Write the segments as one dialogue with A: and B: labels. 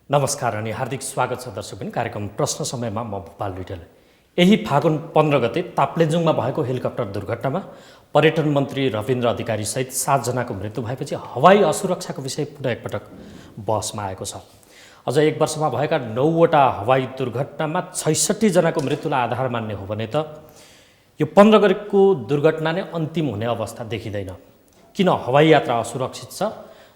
A: नमस्कार अनि हार्दिक स्वागत छ दर्शक पनि कार्यक्रम प्रश्न समयमा म भूपाल रिटेल। यही फागुन 15 गते ताप्लेजुङमा भएको हेलिकप्टर दुर्घटनामा पर्यटन मन्त्री रविन्द्र अधिकारी सहित 7 जनाको मृत्यु भएपछि हवाई असुरक्षाको विषय पुनः एकपटक बहसमा आएको छ। अझ एक वर्षमा भएका 9वटा हवाई दुर्घटनामा 66 जनाको मृत्युलाई आधार मान्ने हो भने त यो 15 गतेको दुर्घटना नै अन्तिम हुने अवस्था देखिँदैन। किन हवाई यात्रा असुरक्षित छ?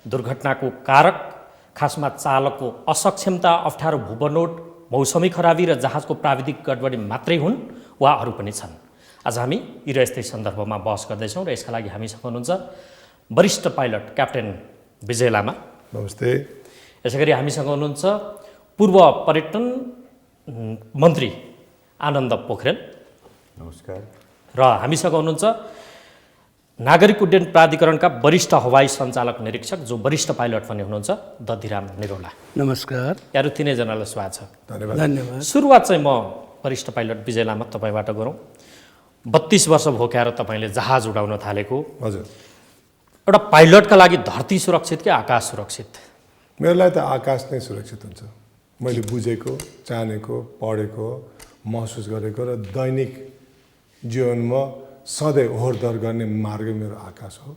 A: दुर्घटनाको कारक खासमा चालकको असक्षमता, अप्ठ्यारो भूबनोट, मौसमी खराबी र जहाजको प्राविधिक गडबडी मात्रै हुन् वा अरू पनि छन्? आज हामी यी र यस्तै सन्दर्भमा बहस गर्दैछौँ र यसका लागि हामीसँग हुनुहुन्छ वरिष्ठ पाइलट क्याप्टेन विजय लामा।
B: नमस्ते।
A: यसै गरी हामीसँग हुनुहुन्छ पूर्व पर्यटन मन्त्री आनन्द पोखरेल।
C: नमस्कार।
A: र हामीसँग हुनुहुन्छ नागरिक उड्डयन प्राधिकरणका वरिष्ठ हवाई सञ्चालक निरीक्षक जो वरिष्ठ पाइलट पनि हुनुहुन्छ दधिराम निरोला।
D: नमस्कार।
A: यारु तिनैजनालाई स्वागत छ।
D: धन्यवाद।
A: सुरुवात चाहिँ म वरिष्ठ पाइलट विजय लामा तपाईँबाट गरौँ। 32 वर्ष भोक्याएर तपाईँले जहाज उडाउन थालेको।
B: हजुर।
A: एउटा पाइलटका लागि धरती सुरक्षित कि आकाश सुरक्षित?
B: मेरो लागि त आकाश नै सुरक्षित हुन्छ। मैले बुझेको, जानेको, पढेको, महसुस गरेको र दैनिक जीवनमा सधैँ ओहोरदोहोर गर्ने मार्ग मेरो आकाश हो।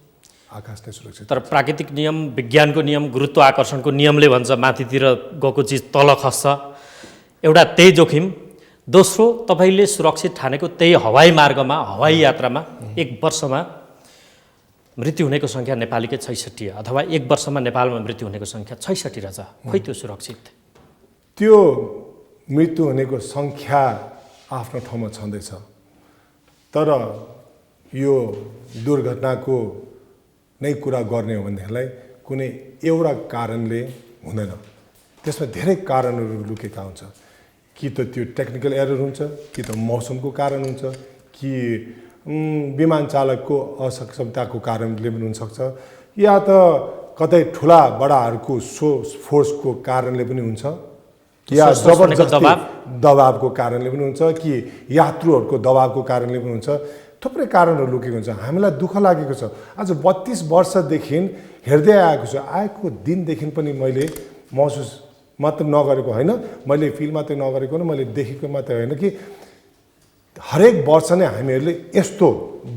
B: आकाश नै सुरक्षित।
A: तर प्राकृतिक नियम, विज्ञानको नियम, गुरुत्वाकर्षणको नियमले भन्छ माथितिर गएको चिज तल खस्छ। एउटा त्यही जोखिम। दोस्रो, तपाईँले सुरक्षित ठानेको त्यही हवाई मार्गमा, हवाई यात्रामा एक वर्षमा मृत्यु हुनेको सङ्ख्या नेपालीकै 66 अथवा एक वर्षमा नेपालमा मृत्यु हुनेको सङ्ख्या 66 रहेछ। खोइ त्यो सुरक्षित?
B: त्यो मृत्यु हुनेको सङ्ख्या आफ्नो ठाउँमा छँदैछ, तर यो दुर्घटनाको नै कुरा गर्ने हो भनेदेखिलाई कुनै एउटा कारणले हुँदैन। त्यसमा धेरै कारणहरू लुकेका हुन्छ। कि त त्यो टेक्निकल एरर हुन्छ, कि त मौसमको कारण हुन्छ, कि विमान चालकको असक्षमताको कारणले पनि हुनसक्छ, या त कतै ठुला बडाहरूको फोर्सको कारणले पनि हुन्छ, या जबरजस्ती दबावको कारणले पनि हुन्छ, कि यात्रुहरूको दबावको कारणले पनि हुन्छ। थुप्रै कारणहरू लुकेको हुन्छ। हामीलाई दुःख लागेको छ। आज 32 वर्षदेखि हेर्दै आएको छु। आएको दिनदेखि पनि मैले महसुस मात्र नगरेको होइन, मैले फिल मात्रै नगरेको होइन, मैले देखेको मात्रै होइन कि हरेक वर्ष नै हामीहरूले यस्तो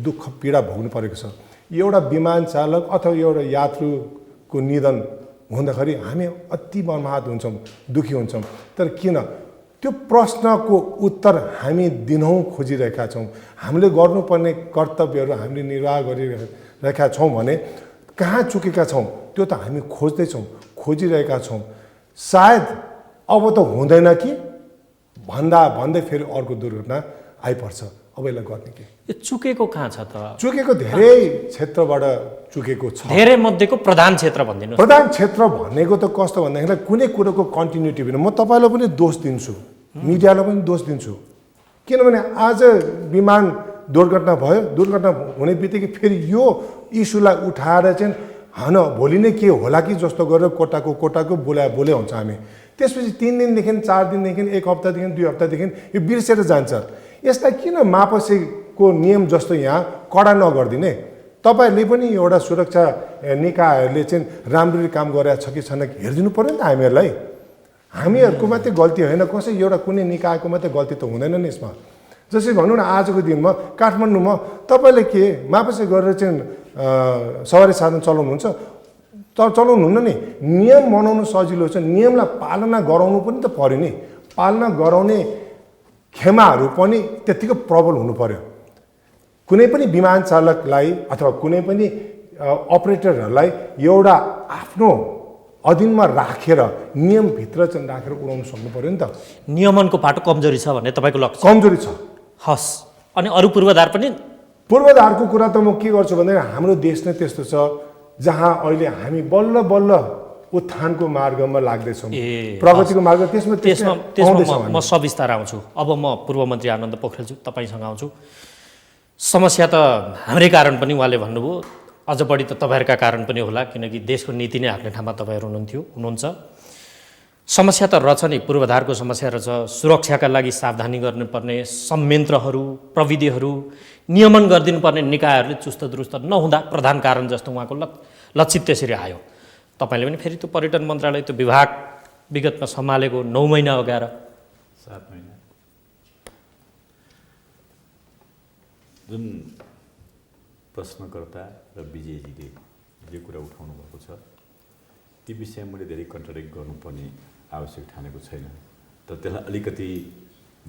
B: दुःख पीडा भोग्नु परेको छ। एउटा विमान चालक अथवा एउटा यात्रुको निधन हुँदाखेरि हामी अति मर्माहत हुन्छौँ, दुःखी हुन्छौँ। तर किन? त्यो प्रश्नको उत्तर हामी दिनहुँ खोजिरहेका छौँ। हामीले गर्नुपर्ने कर्तव्यहरू हामीले निर्वाह गरिरहेका छौँ भने कहाँ चुकेका छौँ त्यो त हामी खोज्दैछौँ, खोजिरहेका छौँ। सायद अब त हुँदैन कि भन्दै फेरि अर्को दुर्घटना आइपर्छ। अब यसलाई गर्ने के?
A: यो चुकेको कहाँ छ त?
B: चुकेको धेरै क्षेत्रबाट चुकेको छ।
A: धेरै मध्येको प्रधान क्षेत्र भनिदिनु।
B: प्रधान क्षेत्र भनेको त कस्तो भन्दाखेरि कुनै कुरोको कन्टिन्युटी बिना। म तपाईँलाई पनि दोष दिन्छु, मिडियालाई पनि दोष दिन्छु। किनभने आज विमान दुर्घटना भयो, दुर्घटना हुने बित्तिकै फेरि यो इस्युलाई उठाएर चाहिँ होइन भोलि नै के होला कि जस्तो गरेर कोटाको बोले हुन्छ हामी। त्यसपछि 3 दिनदेखि 4 दिनदेखि 1 हप्तादेखि 2 हप्तादेखि यो बिर्सेर जान्छ। यसलाई किन मापसेको नियम जस्तो यहाँ कडा नगरिदिने? तपाईँहरूले पनि एउटा सुरक्षा निकायहरूले चाहिँ राम्ररी काम गरेको छ कि छैन हेरिदिनु पऱ्यो नि त हामीहरूलाई। हामीहरूको मात्रै गल्ती होइन, कसै एउटा कुनै निकायको मात्रै गल्ती त हुँदैन नि यसमा। जसरी भनौँ न आजको दिनमा काठमाडौँमा तपाईँले के मापसे गरेर चाहिँ सवारी साधन चलाउनुहुन्छ चलाउनुहुन्न नि। नियम बनाउनु सजिलो छ, नियमलाई पालना गराउनु पनि त पऱ्यो नि। पालना गराउने खेमाहरू पनि त्यत्तिकै प्रबल हुनु पर्यो। कुनै पनि विमान चालकलाई अथवा कुनै पनि अपरेटरहरूलाई एउटा आफ्नो अधीनमा राखेर नियमभित्र चाहिँ राखेर उडाउनु सक्नु पर्यो नि त।
A: नियमनको पाटो कमजोरी छ भन्ने तपाईँको लक्ष्य?
B: कमजोरी छ।
A: हस्, अनि अरू पूर्वाधार पनि?
B: पूर्वाधारको कुरा त म के गर्छु भन्दाखेरि हाम्रो देश नै त्यस्तो छ जहाँ अहिले हामी बल्ल बल्ल उत्थानको मार्गमा लाग्दैछौँ, प्रगतिको मार्ग। त्यसमा
A: म सविस्तार आउँछु। अब म पूर्व मन्त्री आनन्द पोखरेलज्यू तपाईँसँग आउँछु। समस्या त हाम्रै कारण पनि उहाँले भन्नुभयो, अझ बढी त तपाईँहरूका कारण पनि होला, किनकि देशको नीति नै हाँक्ने ठाउँमा तपाईँहरू हुनुहुन्छ। समस्या त रहेछ नि, पूर्वाधारको समस्या रहेछ। सुरक्षाका लागि सावधानी गर्नुपर्ने संयन्त्रहरू, प्रविधिहरू, नियमन गरिदिनुपर्ने निकायहरूले चुस्त दुरुस्त नहुँदा प्रधान कारण जस्तो उहाँको लक्षित त्यसरी आयो। तपाईँले पनि फेरि त्यो पर्यटन मन्त्रालय त्यो विभाग विगतमा सम्हालेको 9 महिना अगाएर
C: 7 महिना जुन प्रश्नकर्ता र विजयजीले जे कुरा उठाउनु भएको छ ती विषयमा मैले धेरै कन्ट्राडिक्ट गर्नुपर्ने आवश्यक ठानेको छैन तर त्यसलाई अलिकति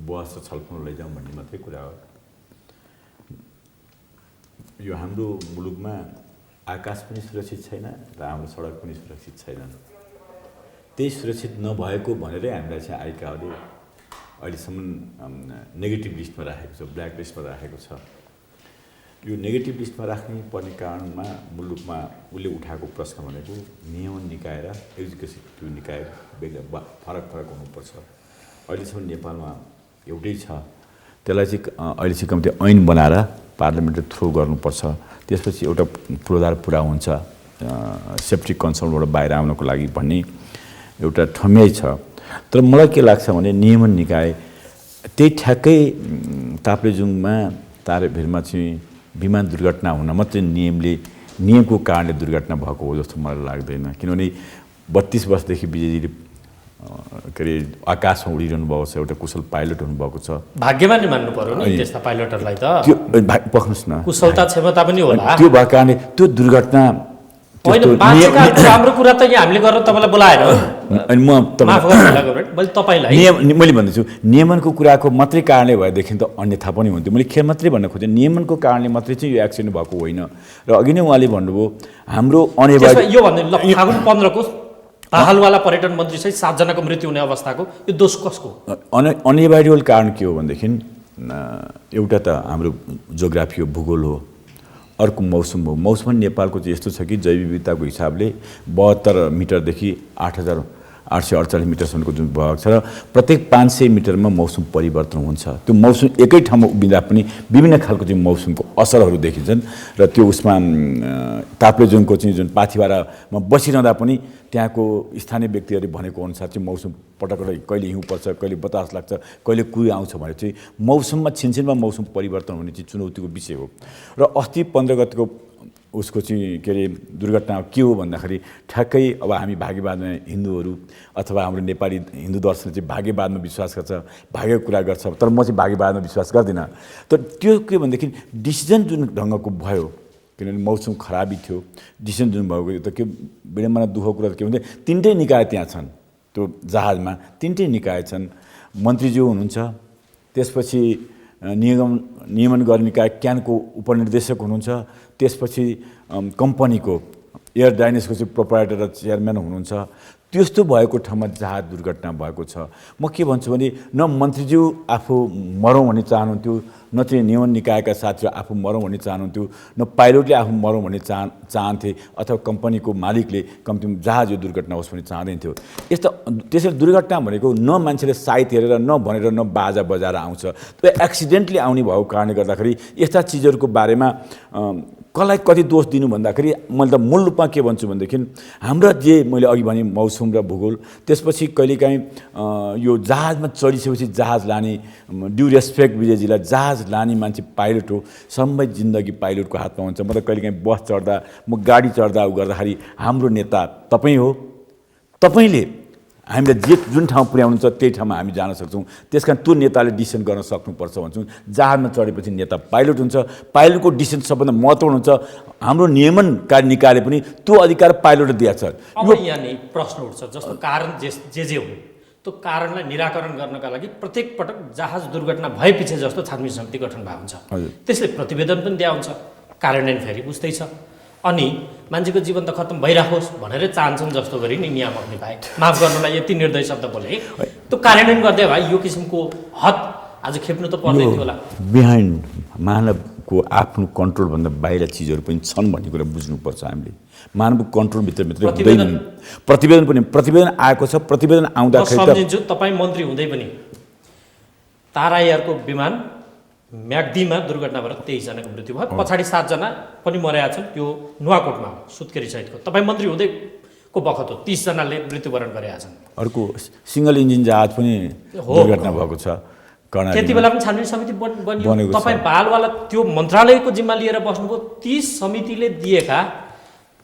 C: बहस र छलफल लैजाउँ भन्ने मात्रै कुरा हो यो हाम्रो मुलुकमा आकाश पनि सुरक्षित छैन र हाम्रो सडक पनि सुरक्षित छैनन् त्यही सुरक्षित नभएको भनेरै हामीलाई चाहिँ आइकाले अहिलेसम्म नेगेटिभ लिस्टमा राखेको छ ब्ल्याक लिस्टमा राखेको छ यो नेगेटिभ लिस्टमा राख्ने पर्ने कारणमा मुलुकमा उसले उठाएको प्रश्न भनेको नियमन निकाय र एक्जिक्युटिभ निकाय फरक फरक हुनुपर्छ अहिलेसम्म नेपालमा एउटै छ त्यसलाई चाहिँ अहिले चाहिँ कम्ती ऐन बनाएर पार्लियामेन्टले थ्रो गर्नुपर्छ त्यसपछि एउटा पूर्वाधार पुरा हुन्छ सेफ्टी कन्सर्नबाट बाहिर आउनको लागि भन्ने एउटा ठम्याइ छ तर मलाई के लाग्छ भने नियमन निकाय त्यही ठ्याक्कै ताप्लेजुङमा तारेभिरमा चाहिँ विमान दुर्घटना हुन मात्रै नियमको कारणले दुर्घटना भएको हो जस्तो मलाई लाग्दैन किनभने 32 वर्षदेखि विजयजीले के अरे आकाशमा उडिरहनु भएको छ एउटा कुशल पाइलट हुनुभएको छ
A: भाग्यमानी मान्नु पर्यो नि त्यस्ता पाइलटहरूलाई त
C: त्यो पक्नुस् न
A: कुशलता क्षमता पनि होला
C: त्यो भएको कारणले त्यो दुर्घटना
A: होइन बाँचेका राम्रो कुरा त यहाँ हामीले गरेर तपाईँलाई बोलाएन
C: अनि म
A: माफ गर्नु मैले तपाईँलाई
C: मैले भन्दैछु नियमनको कुराको मात्रै कारणले भएदेखि त अन्यथा पनि हुन्थ्यो मैले खेल मात्रै भन्न खोजेँ नियमनको कारणले मात्रै चाहिँ यो एक्सिडेन्ट भएको होइन र अघि नै उहाँले भन्नुभयो हाम्रो अनिवार्य
A: यो भन्ने ल फागुन 15 को हालवाला पर्यटन मन्त्री सहित 7 जनाको मृत्यु हुने अवस्थाको यो दोष कसको
C: अनिवार्य कारण के हो भनेदेखि एउटा त हाम्रो जियोग्राफी हो भूगोल हो अर्को मौसम हो मौसम नेपालको चाहिँ यस्तो छ कि जैव विविधताको हिसाबले 72 मिटरदेखि 8,848 मिटरसम्मको जुन भाग छ र प्रत्येक 500 मिटरमा मौसम परिवर्तन हुन्छ त्यो मौसम एकै ठाउँमा उभिँदा पनि विभिन्न खालको चाहिँ मौसमको असरहरू देखिन्छन् र त्यो उसमा ताप्लेजुङको चाहिँ जुन पाथिभरामा बसिरहँदा पनि त्यहाँको स्थानीय व्यक्तिहरूले भनेको अनुसार चाहिँ मौसम पटक कहिले हिउँ पर्छ कहिले बतास लाग्छ कहिले कुही आउँछ भने चाहिँ मौसममा छिनछिनमा मौसम परिवर्तन हुने चाहिँ चुनौतीको विषय हो र अस्ति 15 गतिको उसको चाहिँ के अरे दुर्घटना के हो भन्दाखेरि ठ्याक्कै अब हामी भाग्यवादमा हिन्दूहरू अथवा हाम्रो नेपाली हिन्दू दर्शनले चाहिँ भाग्यवादमा विश्वास गर्छ भाग्यको कुरा गर्छ तर म चाहिँ भाग्यवादमा विश्वास गर्दिनँ तर त्यो के भनेदेखि डिसिजन जुन ढङ्गको भयो किनभने मौसम खराबी थियो डिसिजन जुन भएको त के विडम्बना दुःखको कुरा के भन्दा 3टै निकाय त्यहाँ छन् त्यो जहाजमा 3टै निकाय छन् मन्त्रीज्यू हुनुहुन्छ त्यसपछि नियमन गर्ने निकाय क्यानको उपनिर्देशक हुनुहुन्छ त्यसपछि कम्पनीको एयर डाइनेसको चाहिँ प्रोप्राइटर र चेयरम्यान हुनुहुन्छ त्यस्तो भएको ठाउँमा जहाज दुर्घटना भएको छ म के भन्छु भने न मन्त्रीज्यू आफू मरौँ भन्ने चाहनुहुन्थ्यो न चाहिँ नियमन निकायका साथीहरू आफू मरौँ भन्ने चाहनुहुन्थ्यो न पाइलटले आफू मरौँ भन्ने चाहन्थे अथवा कम्पनीको मालिकले कम्तीमा जहाज यो दुर्घटना होस् भन्ने चाहँदैन थियो यस्तो त्यसरी दुर्घटना भनेको न मान्छेले साइत हेरेर न भनेर न बाजा बजाएर आउँछ त्यो एक्सिडेन्टली आउने भएको कारणले गर्दाखेरि यस्ता चिजहरूको बारेमा कसलाई कति दोष दिनु भन्दाखेरि मैले त मूल रूपमा के भन्छु भनेदेखि हाम्रा जे मैले अघि भने मौसम र भूगोल त्यसपछि कहिलेकाहीँ यो जहाजमा चढिसकेपछि जहाज लाने ड्यु रेस्पेक्ट विजयजीलाई जहाज लाने मान्छे पाइलट हो सम्मै जिन्दगी पाइलटको हातमा हुन्छ म त कहिलेकाहीँ बस चढ्दा म गाडी चढ्दा उ गर्दाखेरि हाम्रो नेता तपाईँ हो तपाईँले हामीले जे जुन ठाउँ पुर्याउनुहुन्छ त्यही ठाउँमा हामी जान सक्छौँ त्यसकारण त्यो नेताले डिसिसन गर्न सक्नुपर्छ भन्छौँ जहाजमा चढेपछि नेता पाइलट हुन्छ पाइलटको डिसिसन सबभन्दा महत्त्वपूर्ण हुन्छ हाम्रो नियमन निकायले पनि त्यो अधिकार पाइलटले दिएको छ
A: अब यहाँ नि प्रश्न उठ्छ जस्तो कारण जे हुन् त्यो कारणलाई निराकरण गर्नका लागि प्रत्येक पटक जहाज दुर्घटना भएपछि जस्तो छानबिन समिति गठन भएको हुन्छ त्यसले प्रतिवेदन पनि दिया हुन्छ कार्यान्वयन फेरि बुझ्दै छ अनि मान्छेको जीवन त खत्तम भइराखोस् भनेर चाहन्छन् जस्तो गरी नि नियामक निकाय माफ गर्नलाई यति निर्दय शब्द बोले त्यो कार्यान्वयन गर्दै भाइ यो किसिमको हद आज खेप्नु त पर्दैन थियो होला
C: बिहाइन्ड मानवको आफ्नो कन्ट्रोलभन्दा बाहिर चिजहरू पनि छन् भन्ने कुरा बुझ्नुपर्छ हामीले मानवको कन्ट्रोलभित्र हुँदैन प्रतिवेदन आएको छ प्रतिवेदन आउँदाखेरि
A: सम्झिन्छु तपाईँ मन्त्री हुँदै पनि तारा एयरको विमान म्याग्दीमा दुर्घटना भएर 23 जनाको मृत्यु भयो पछाडि 7 जना पनि मरेका छन् त्यो नुवाकोटमा सुत्केरी सहितको तपाईँ मन्त्री हुँदैको बखत हो 30 जनाले मृत्युवरण गरेका छन्
C: अर्को सिंगल इन्जिन जहाज पनि दुर्घटना भएको छ
A: त्यति बेला पनि छानबिन समिति बन्यो तपाईँ बालवाला त्यो मन्त्रालयको जिम्मा लिएर बस्नुभयो 30 समितिले दिएका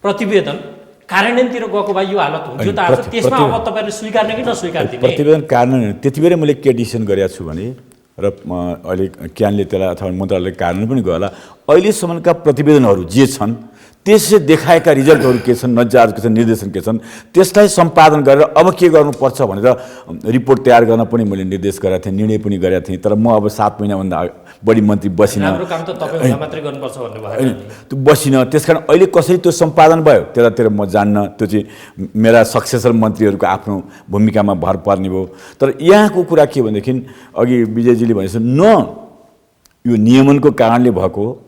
A: प्रतिवेदन कार्यान्वयनतिर गएको भए यो हालत हुन्थ्यो त आज। त्यसमा अब तपाईँहरूले स्वीकार्ने कि नस्वीकार्ने?
C: प्रतिवेदन कार्यान्वयन त्यति बेरै मैले के डिसिसन गरेको छु भने, र अहिले क्यानले त्यसलाई अथवा मन्त्रालयले कार्यान्वयन पनि गर्ला, अहिलेसम्मका प्रतिवेदनहरू जे छन् त्यसले देखाएका रिजल्टहरू के छन्, नतिजाहरू के छन्, निर्देशन के छन्, त्यसलाई सम्पादन गरेर अब के गर्नुपर्छ भनेर रिपोर्ट तयार गर्न पनि मैले निर्देश गरेको थिएँ, निर्णय पनि गरेको थिएँ। तर म अब 7 महिनाभन्दा बढी मन्त्री बसिनँ।
A: राम्रो काम त तपाईँ हुँदा मात्रै गर्नुपर्छ भन्नुभयो।
C: त्यो बसिनँ, त्यसकारण अहिले कसरी त्यो सम्पादन भयो त्यतातिर म जान्न। त्यो चाहिँ मेरा सक्सेसर मन्त्रीहरूको आफ्नो भूमिकामा भर पर्ने भयो। तर यहाँको कुरा के भनेदेखि अघि विजयजीले भनेछ न यो नियमनको कारणले भएको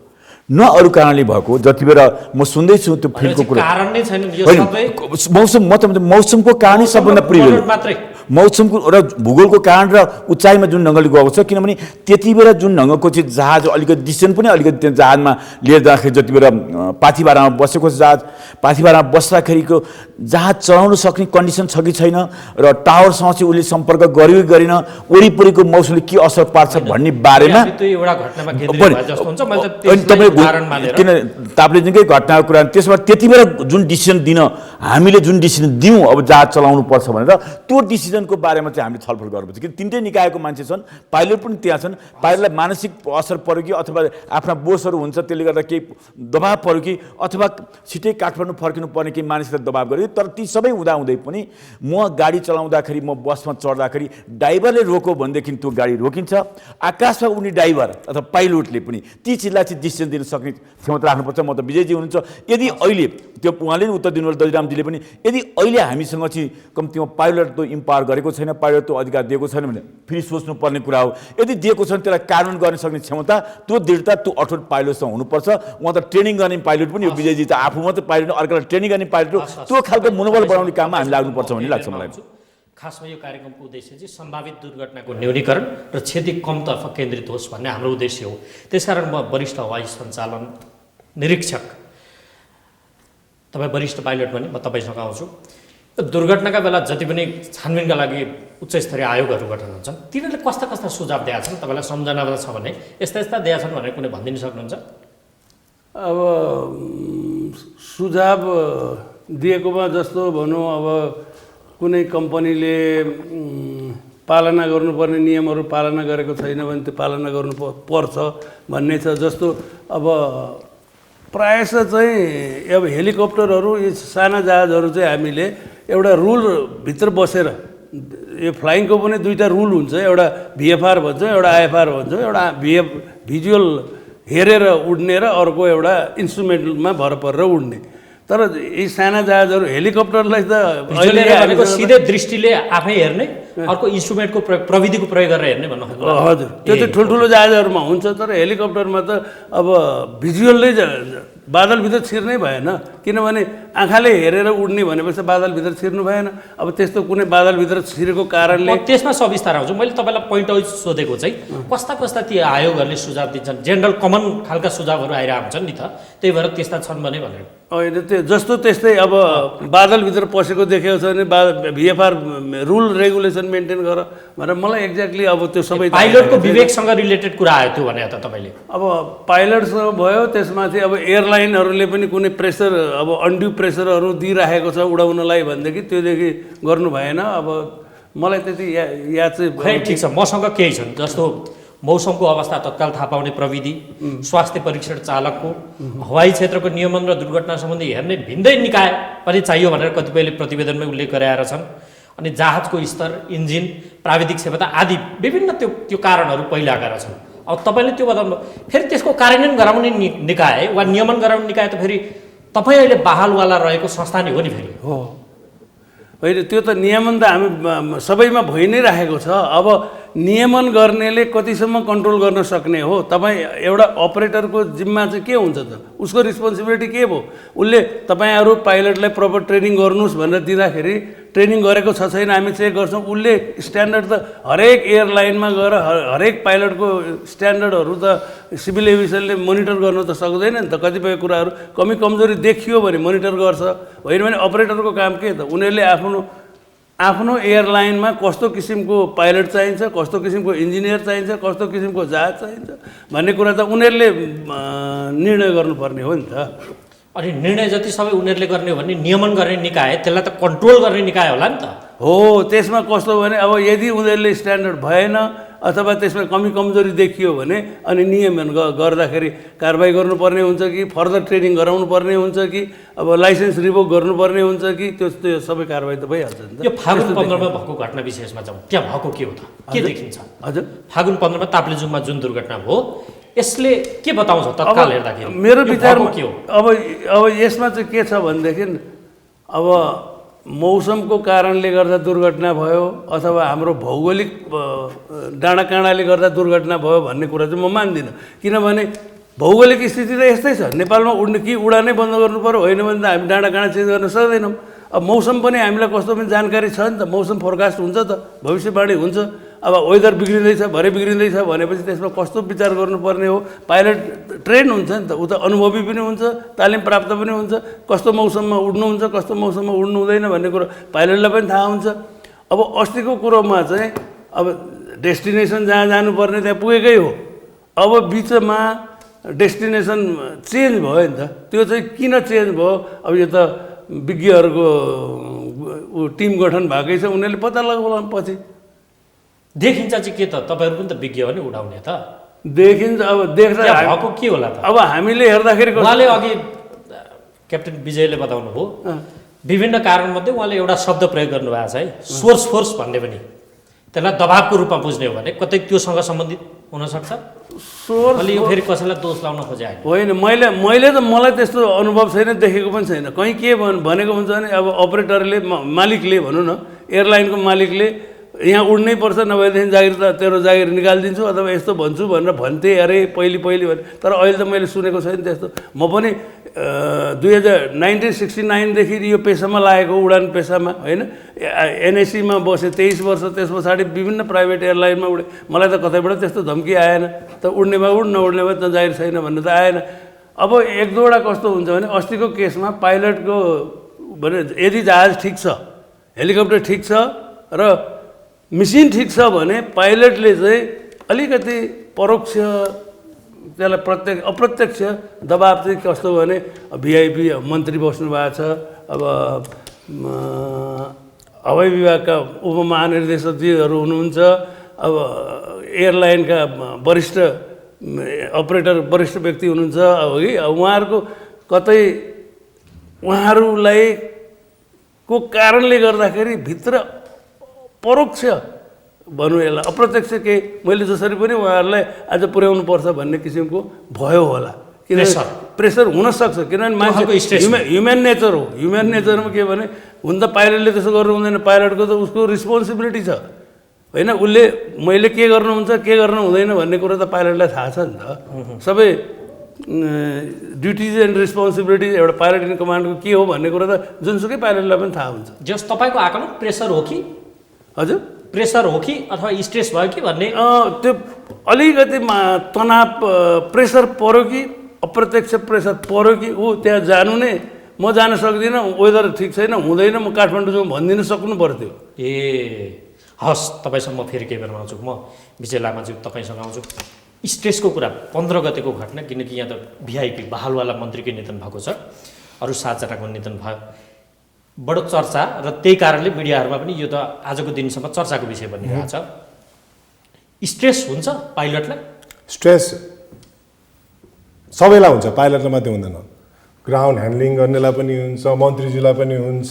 C: न अरू कारणले भएको। जति बेला म सुन्दैछु त्यो फिल्डको कुरा
A: कारण नै छैन यो सबै
C: मौसम, म त मौसमको कारणै सबभन्दा प्रिभेल,
A: मात्रै
C: मौसमको र भूगोलको कारण र उचाइमा जुन ढङ्गले गएको छ। किनभने त्यति बेला जुन ढङ्गको चाहिँ जहाज अलिकति डिसिजन पनि अलिकति त्यो जहाजमा लिएर जाँदाखेरि जति बेला पाथिभारामा बसेको जहाज, पाथिभारामा बस्दाखेरिको जहाज चलाउन सक्ने कन्डिसन छ कि छैन र टावरसँग चाहिँ उसले सम्पर्क गर्यो कि गरेन, वरिपरिको मौसमले के असर पार्छ भन्ने बारेमा किन ताप्लेजुङकै घटनाको कुरा। त्यसमा त्यति बेला जुन डिसिजन दिन हामीले जुन डिसिजन दियौँ अब जहाज चलाउनु पर्छ भनेर, त्यो डिसिजनको बारेमा चाहिँ हामीले छलफल गर्नुपर्छ। किन तिनटै निकायको मान्छे छन्, पाइलट पनि त्यहाँ छन्। पाइलटलाई मानसिक असर पर्यो कि अथवा आफ्ना बोसहरू हुन्छ त्यसले गर्दा केही दबाब पर्यो कि अथवा छिटै काठमाडौँ फर्किनु पर्ने केही मानिसलाई दबाब गर्यो। तर ती सबै हुँदाहुँदै पनि म गाडी चलाउँदाखेरि, म बसमा चढ्दाखेरि ड्राइभरले रोक्यो भनेदेखि त्यो गाडी रोकिन्छ। आकाशमा उड्ने ड्राइभर अथवा पाइलटले पनि ती चिजलाई चाहिँ डिसिजन दिन सक्ने क्षमता राख्नुपर्छ। म त विजयजी हुनुहुन्छ, यदि अहिले त्यो उहाँले पनि उत्तर दिनुभयो, दलिरामजीले पनि, यदि अहिले हामीसँग चाहिँ कम्तीमा पाइलट त इम्पावर गरेको छैन, पाइलट त अधिकार दिएको छैन भने फेरि सोच्नुपर्ने कुरा हो। यदि दिएको छ भने त्यसलाई कार्यान्वयन गर्न सक्ने क्षमता, त्यो दृढता, त्यो अठोट पाइलटसँग हुनुपर्छ। उहाँ त ट्रेनिङ गर्ने पाइलट पनि हो, विजयजी त आफू मात्रै पाइलट, अर्कालाई ट्रेनिङ गर्ने पाइलट हो। त्यो खालको मनोबल बढाउने काममा हामी लाग्नुपर्छ भन्ने लाग्छ मलाई।
A: खासमा यो कार्यक्रमको उद्देश्य चाहिँ सम्भावित दुर्घटनाको न्यूनीकरण र क्षति कमतर्फ केन्द्रित होस् भन्ने हाम्रो उद्देश्य हो। त्यसकारण म वरिष्ठ हवाई सञ्चालन निरीक्षक, तपाईँ वरिष्ठ पाइलट भने म तपाईँसँग आउँछु। दुर्घटनाका बेला जति पनि छानबिनका लागि उच्च स्तरीय आयोगहरू गठन हुन्छन्, तिनीहरूले कस्ता कस्ता सुझाव दिएका छन्? तपाईँलाई सम्झना छ भने यस्ता यस्ता दिएका छन् भनेर कुनै भनिदिनु सक्नुहुन्छ?
D: अब सुझाव दिएकोमा जस्तो भनौँ, अब कुनै कम्पनीले पालना गर्नुपर्ने नियमहरू पालना गरेको छैन भने त्यो पालना गर्नु पर्छ भन्ने छ। जस्तो अब प्रायः चाहिँ अब हेलिकप्टरहरू, यी साना जहाजहरू चाहिँ हामीले एउटा रुलभित्र बसेर, यो फ्लाइङको पनि दुईवटा रुल हुन्छ, एउटा भिएफआर भन्छ, एउटा आइएफआर भन्छ। एउटा भिजुअल हेरेर उड्ने र अर्को एउटा इन्स्ट्रुमेन्टमा भर परेर उड्ने। तर यी साना जहाजहरू, हेलिकप्टरलाई त
A: भनेको सिधै दृष्टिले आफै हेर्ने, अर्को इन्स्ट्रुमेन्टको प्रविधिको प्रयोग गरेर हेर्ने भन्नु।
D: हजुर, त्यो चाहिँ ठुल्ठुलो जहाजहरूमा हुन्छ। तर हेलिकप्टरमा त अब भिजुअलले बादलभित्र छिर्नै भएन, किनभने आँखाले हेरेर उड्ने भनेपछि बादलभित्र छिर्नु भएन। अब त्यस्तो कुनै बादलभित्र छिरेको कारणले
A: त्यसमा सविस्तार आउँछु। मैले तपाईँलाई पोइन्ट आउट सोधेको चाहिँ कस्ता कस्ता ती आयोगहरूले सुझाव दिन्छन्? जेनरल कमन खालका सुझावहरू आइरहेको हुन्छन् नि त, त्यही भएर त्यस्ता छन् भने भनेर।
D: होइन, त्यो जस्तो त्यस्तै अब बादलभित्र पसेको देखेको छ भने भिएफआर रुल रेगुलेसन मेन्टेन गर भनेर मलाई एक्ज्याक्टली अब त्यो सबै
A: पाइलटको विवेकसँग रिलेटेड कुरा आयो त्यो भने त तपाईँले।
D: अब पाइलटसँग भयो, त्यसमाथि अब एयरलाइनहरूले पनि कुनै प्रेसर, अब अन्ड्यू प्रेसरहरू दिइराखेको छ उडाउनलाई भनेदेखि त्योदेखि गर्नु भएन। अब मलाई त्यति याद चाहिँ
A: खै ठिक छ। मसँग केही छन्, जस्तो मौसमको अवस्था तत्काल थाहा पाउने प्रविधि, स्वास्थ्य परीक्षण चालकको, हवाई क्षेत्रको नियमन र दुर्घटना सम्बन्धी हेर्ने भिन्दै निकाय पनि चाहियो भनेर कतिपयले प्रतिवेदनमै उल्लेख गरेर छन्। अनि जहाजको स्तर, इन्जिन, प्राविधिक क्षमता आदि विभिन्न त्यो कारणहरू पहिला आएका छन्। अब तपाईँले त्यो बताउनु, फेरि त्यसको कार्यान्वयन गराउने निकाय वा नियमन गराउने निकाय त फेरि तपाईँ अहिले बहालवाला रहेको संस्था नै हो नि फेरि।
D: हो, होइन, त्यो त नियमन त हामी सबैमा भइ नै राखेको छ। अब नियमन गर्नेले कतिसम्म कन्ट्रोल गर्न सक्ने हो? तपाईँ एउटा अपरेटरको जिम्मा चाहिँ के हुन्छ त? उसको रिस्पोन्सिबिलिटी के भयो? उसले तपाईँहरू पाइलटलाई प्रपर ट्रेनिङ गर्नुहोस् भनेर दिँदाखेरि ट्रेनिङ गरेको छ छैन हामी चेक गर्छौँ। उसले स्ट्यान्डर्ड त हरेक एयरलाइनमा गएर हरेक पाइलटको स्ट्यान्डर्डहरू त सिभिल एभिएसनले मोनिटर गर्न त सक्दैन नि त। कतिपय कुराहरू कमी कमजोरी देखियो भने मोनिटर गर्छ, होइन भने अपरेटरको काम के त? उनीहरूले आफ्नो एयरलाइनमा कस्तो किसिमको पाइलट चाहिन्छ, कस्तो किसिमको इन्जिनियर चाहिन्छ, कस्तो किसिमको जहाज चाहिन्छ भन्ने कुरा त उनीहरूले निर्णय गर्नुपर्ने हो नि त।
A: अनि निर्णय जति सबै उनीहरूले गर्ने हो भने नियमन गर्ने निकाय त्यसलाई त कन्ट्रोल गर्ने निकाय होला नि त।
D: हो, त्यसमा कस्तो भने अब यदि उनीहरूले स्ट्यान्डर्ड भएन अथवा त्यसमा कमी कमजोरी देखियो भने अनि नियमन गर्दाखेरि कारबाही गर्नुपर्ने हुन्छ कि फर्दर ट्रेनिङ गराउनु पर्ने हुन्छ कि अब लाइसेन्स रिभोक गर्नुपर्ने हुन्छ कि त्यो सबै कारबाही त भइहाल्छ नि त।
A: यो फागुन 15मा भएको घटना विशेषमा जाउँ, त्यहाँ भएको के हो त, के देखिन्छ?
D: हजुर,
A: फागुन 15मा ताप्लेजुङमा जुन दुर्घटना भयो यसले के बताउँछ तत्काल हेर्दाखेरि?
D: मेरो विचारमा
A: के हो?
D: अब यसमा चाहिँ के छ भनेदेखि अब मौसमको कारणले गर्दा दुर्घटना भयो अथवा हाम्रो भौगोलिक डाँडाकाँडाले गर्दा दुर्घटना भयो भन्ने कुरा चाहिँ म मान्दिनँ। किनभने भौगोलिक स्थिति त यस्तै छ, नेपालमा उड्ने कि उडानै बन्द गर्नु पऱ्यो, होइन भने त हामी डाँडाकाँडा चेन्ज गर्न सक्दैनौँ। अब मौसम पनि हामीलाई कस्तो पनि जानकारी छ नि त, मौसम फोरकास्ट हुन्छ त, भविष्यवाणी हुन्छ। अब वेदर बिग्रिँदैछ, भरे बिग्रिँदैछ भनेपछि त्यसमा कस्तो विचार गर्नुपर्ने हो। पाइलट ट्रेन हुन्छ नि त, ऊ त अनुभवी पनि हुन्छ, तालिम प्राप्त पनि हुन्छ, कस्तो मौसममा उड्नुहुन्छ कस्तो मौसममा उड्नु हुँदैन भन्ने कुरो पाइलटलाई पनि थाहा हुन्छ। अब अस्तिको कुरोमा चाहिँ अब डेस्टिनेसन जहाँ जानुपर्ने त्यहाँ पुगेकै हो, अब बिचमा डेस्टिनेसन चेन्ज भयो नि त। त्यो चाहिँ किन चेन्ज भयो? अब यो त विज्ञहरूको टिम गठन भएकै छ, उनीहरूले पत्ता लगाउला पछि।
A: देखिन्छ चाहिँ के त, तपाईँहरू पनि त विज्ञ हो नि उडाउने त,
D: देखिन्छ। अब देख्दा
A: भएको के होला त?
D: अब हामीले हेर्दाखेरि
A: उहाँले अघि क्याप्टेन विजयले बताउनु भयो विभिन्न कारणमध्ये उहाँले एउटा शब्द प्रयोग गर्नुभएको छ है, सोर्स फोर्स भन्ने पनि। त्यसलाई दबावको रूपमा बुझ्ने हो भने कतै त्योसँग सम्बन्धित हुनसक्छ।
D: सोर्स
A: अलि यो फेरि कसैलाई दोष लाउन खोजे
D: होइन, मैले त मलाई त्यस्तो अनुभव छैन, देखेको पनि छैन। कहीँ के भनेको हुन्छ भने अब अपरेटरले मालिकले भनौँ न, एयरलाइनको मालिकले यहाँ उड्नै पर्छ नभएदेखि जागिर त तेरो जागिर निकालिदिन्छु अथवा यस्तो भन्छु भनेर भन्थे अरे पहिले भने। तर अहिले त मैले सुनेको छैन त्यस्तो। म पनि 1969देखि यो पेसामा लागेको, उडान पेसामा होइन। एनएसीमा बसेँ 23 वर्ष, त्यस पछाडि विभिन्न प्राइभेट एयरलाइनमा उडेँ। मलाई त कतैबाट त्यस्तो धम्की आएन त, उड्ने भए उड नउड्ने भए त जागिर छैन भन्ने त आएन। अब एक दुईवटा कस्तो हुन्छ भने अस्तिको केसमा पाइलटको भने यदि जहाज ठिक छ, हेलिकप्टर ठिक छ र मिसिन ठिक छ भने पाइलटले चाहिँ अलिकति परोक्ष त्यसलाई अप्रत्यक्ष दबाब चाहिँ कस्तो भने भिआइपी मन्त्री बस्नु भएको छ, अब हवाई विभागका उपमहानिर्देशकजीहरू हुनुहुन्छ, अब एयरलाइनका वरिष्ठ अपरेटर वरिष्ठ व्यक्ति हुनुहुन्छ, अब कि उहाँहरूको कतै उहाँहरूलाई को कारणले गर्दाखेरि भित्र परोक्ष भनौँ यसलाई अप्रत्यक्ष केही मैले जसरी पनि उहाँहरूलाई आज पुर्याउनु पर्छ भन्ने किसिमको भयो होला। किनभने प्रेसर हुनसक्छ, किनभने मान्छे ह्युमन नेचर हो। ह्युमन नेचरमा के भने हुन त पाइलटले त्यसो गर्नु हुँदैन, पाइलटको त उसको रिस्पोन्सिबिलिटी छ होइन। उसले मैले के गर्नुहुन्छ के गर्नु हुँदैन भन्ने कुरो त पाइलटलाई थाहा छ नि त। सबै ड्युटिज एन्ड रिस्पोन्सिबिलिटी एउटा पाइलट इन कमान्डको के हो भन्ने कुरो त जुनसुकै पाइलटलाई पनि थाहा हुन्छ।
A: जस तपाईँको आकलन प्रेसर हो कि?
D: हजुर,
A: प्रेसर हो कि अथवा स्ट्रेस भयो कि भन्ने?
D: त्यो अलिकति तनाव प्रेसर पऱ्यो कि अप्रत्यक्ष प्रेसर पऱ्यो कि ऊ त्यहाँ जानु नै म जान सक्दिनँ, वेदर ठिक छैन हुँदैन, म काठमाडौँ जाउँ भनिदिनु सक्नु पर्थ्यो।
A: ए हस्, तपाईँसँग म फेरि केही बेरमा आउँछु, म विजय लामाज्यू तपाईँसँग आउँछु। स्ट्रेसको कुरा 15 गतेको घटना, किनकि यहाँ त भिआइपी बहालवाला मन्त्रीकै निधन भएको छ, अरू 7 जनाको निधन भयो, बडो चर्चा र त्यही कारणले मिडियाहरूमा पनि यो त आजको दिनसम्म चर्चाको विषय बनिरहेको छ। स्ट्रेस हुन्छ पाइलटलाई?
B: स्ट्रेस सबैलाई हुन्छ, पाइलटलाई मात्रै हुँदैन। ग्राउन्ड ह्यान्डलिङ गर्नेलाई पनि हुन्छ, मन्त्रीजीलाई पनि हुन्छ,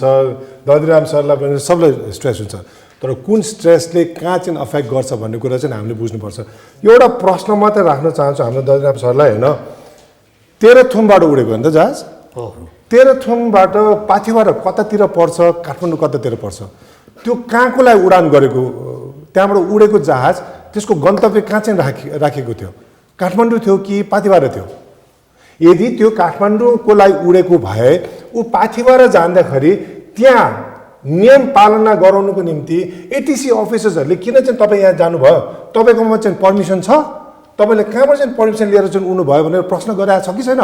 B: दधिराम सरलाई पनि, सबलाई स्ट्रेस हुन्छ। तर कुन स्ट्रेसले कहाँ चाहिँ अफेक्ट गर्छ भन्ने कुरा चाहिँ हामीले बुझ्नुपर्छ। एउटा प्रश्न मात्रै राख्न चाहन्छु हाम्रो दधिराम सरलाई होइन, तेह्रथुमबाट उडेको हो नि त जहाज?
A: हो।
B: तेह्रथुमबाट पाथिभरा कतातिर पर्छ, काठमाडौँ कतातिर पर्छ, त्यो कहाँको लागि उडान गरेको, त्यहाँबाट उडेको जहाज त्यसको गन्तव्य कहाँ चाहिँ राखेको थियो? काठमाडौँ थियो कि पाथिभरा थियो? यदि त्यो काठमाडौँको लागि उडेको भए ऊ पाथिभरा जाँदाखेरि त्यहाँ नियम पालना गराउनुको निम्ति एटिसी अफिसर्सहरूले किन चाहिँ तपाईँ यहाँ जानुभयो, तपाईँकोमा चाहिँ पर्मिसन छ, तपाईँले कहाँबाट चाहिँ पर्मिसन लिएर चाहिँ उड्नुभयो भनेर प्रश्न गरिरहेको छ कि छैन?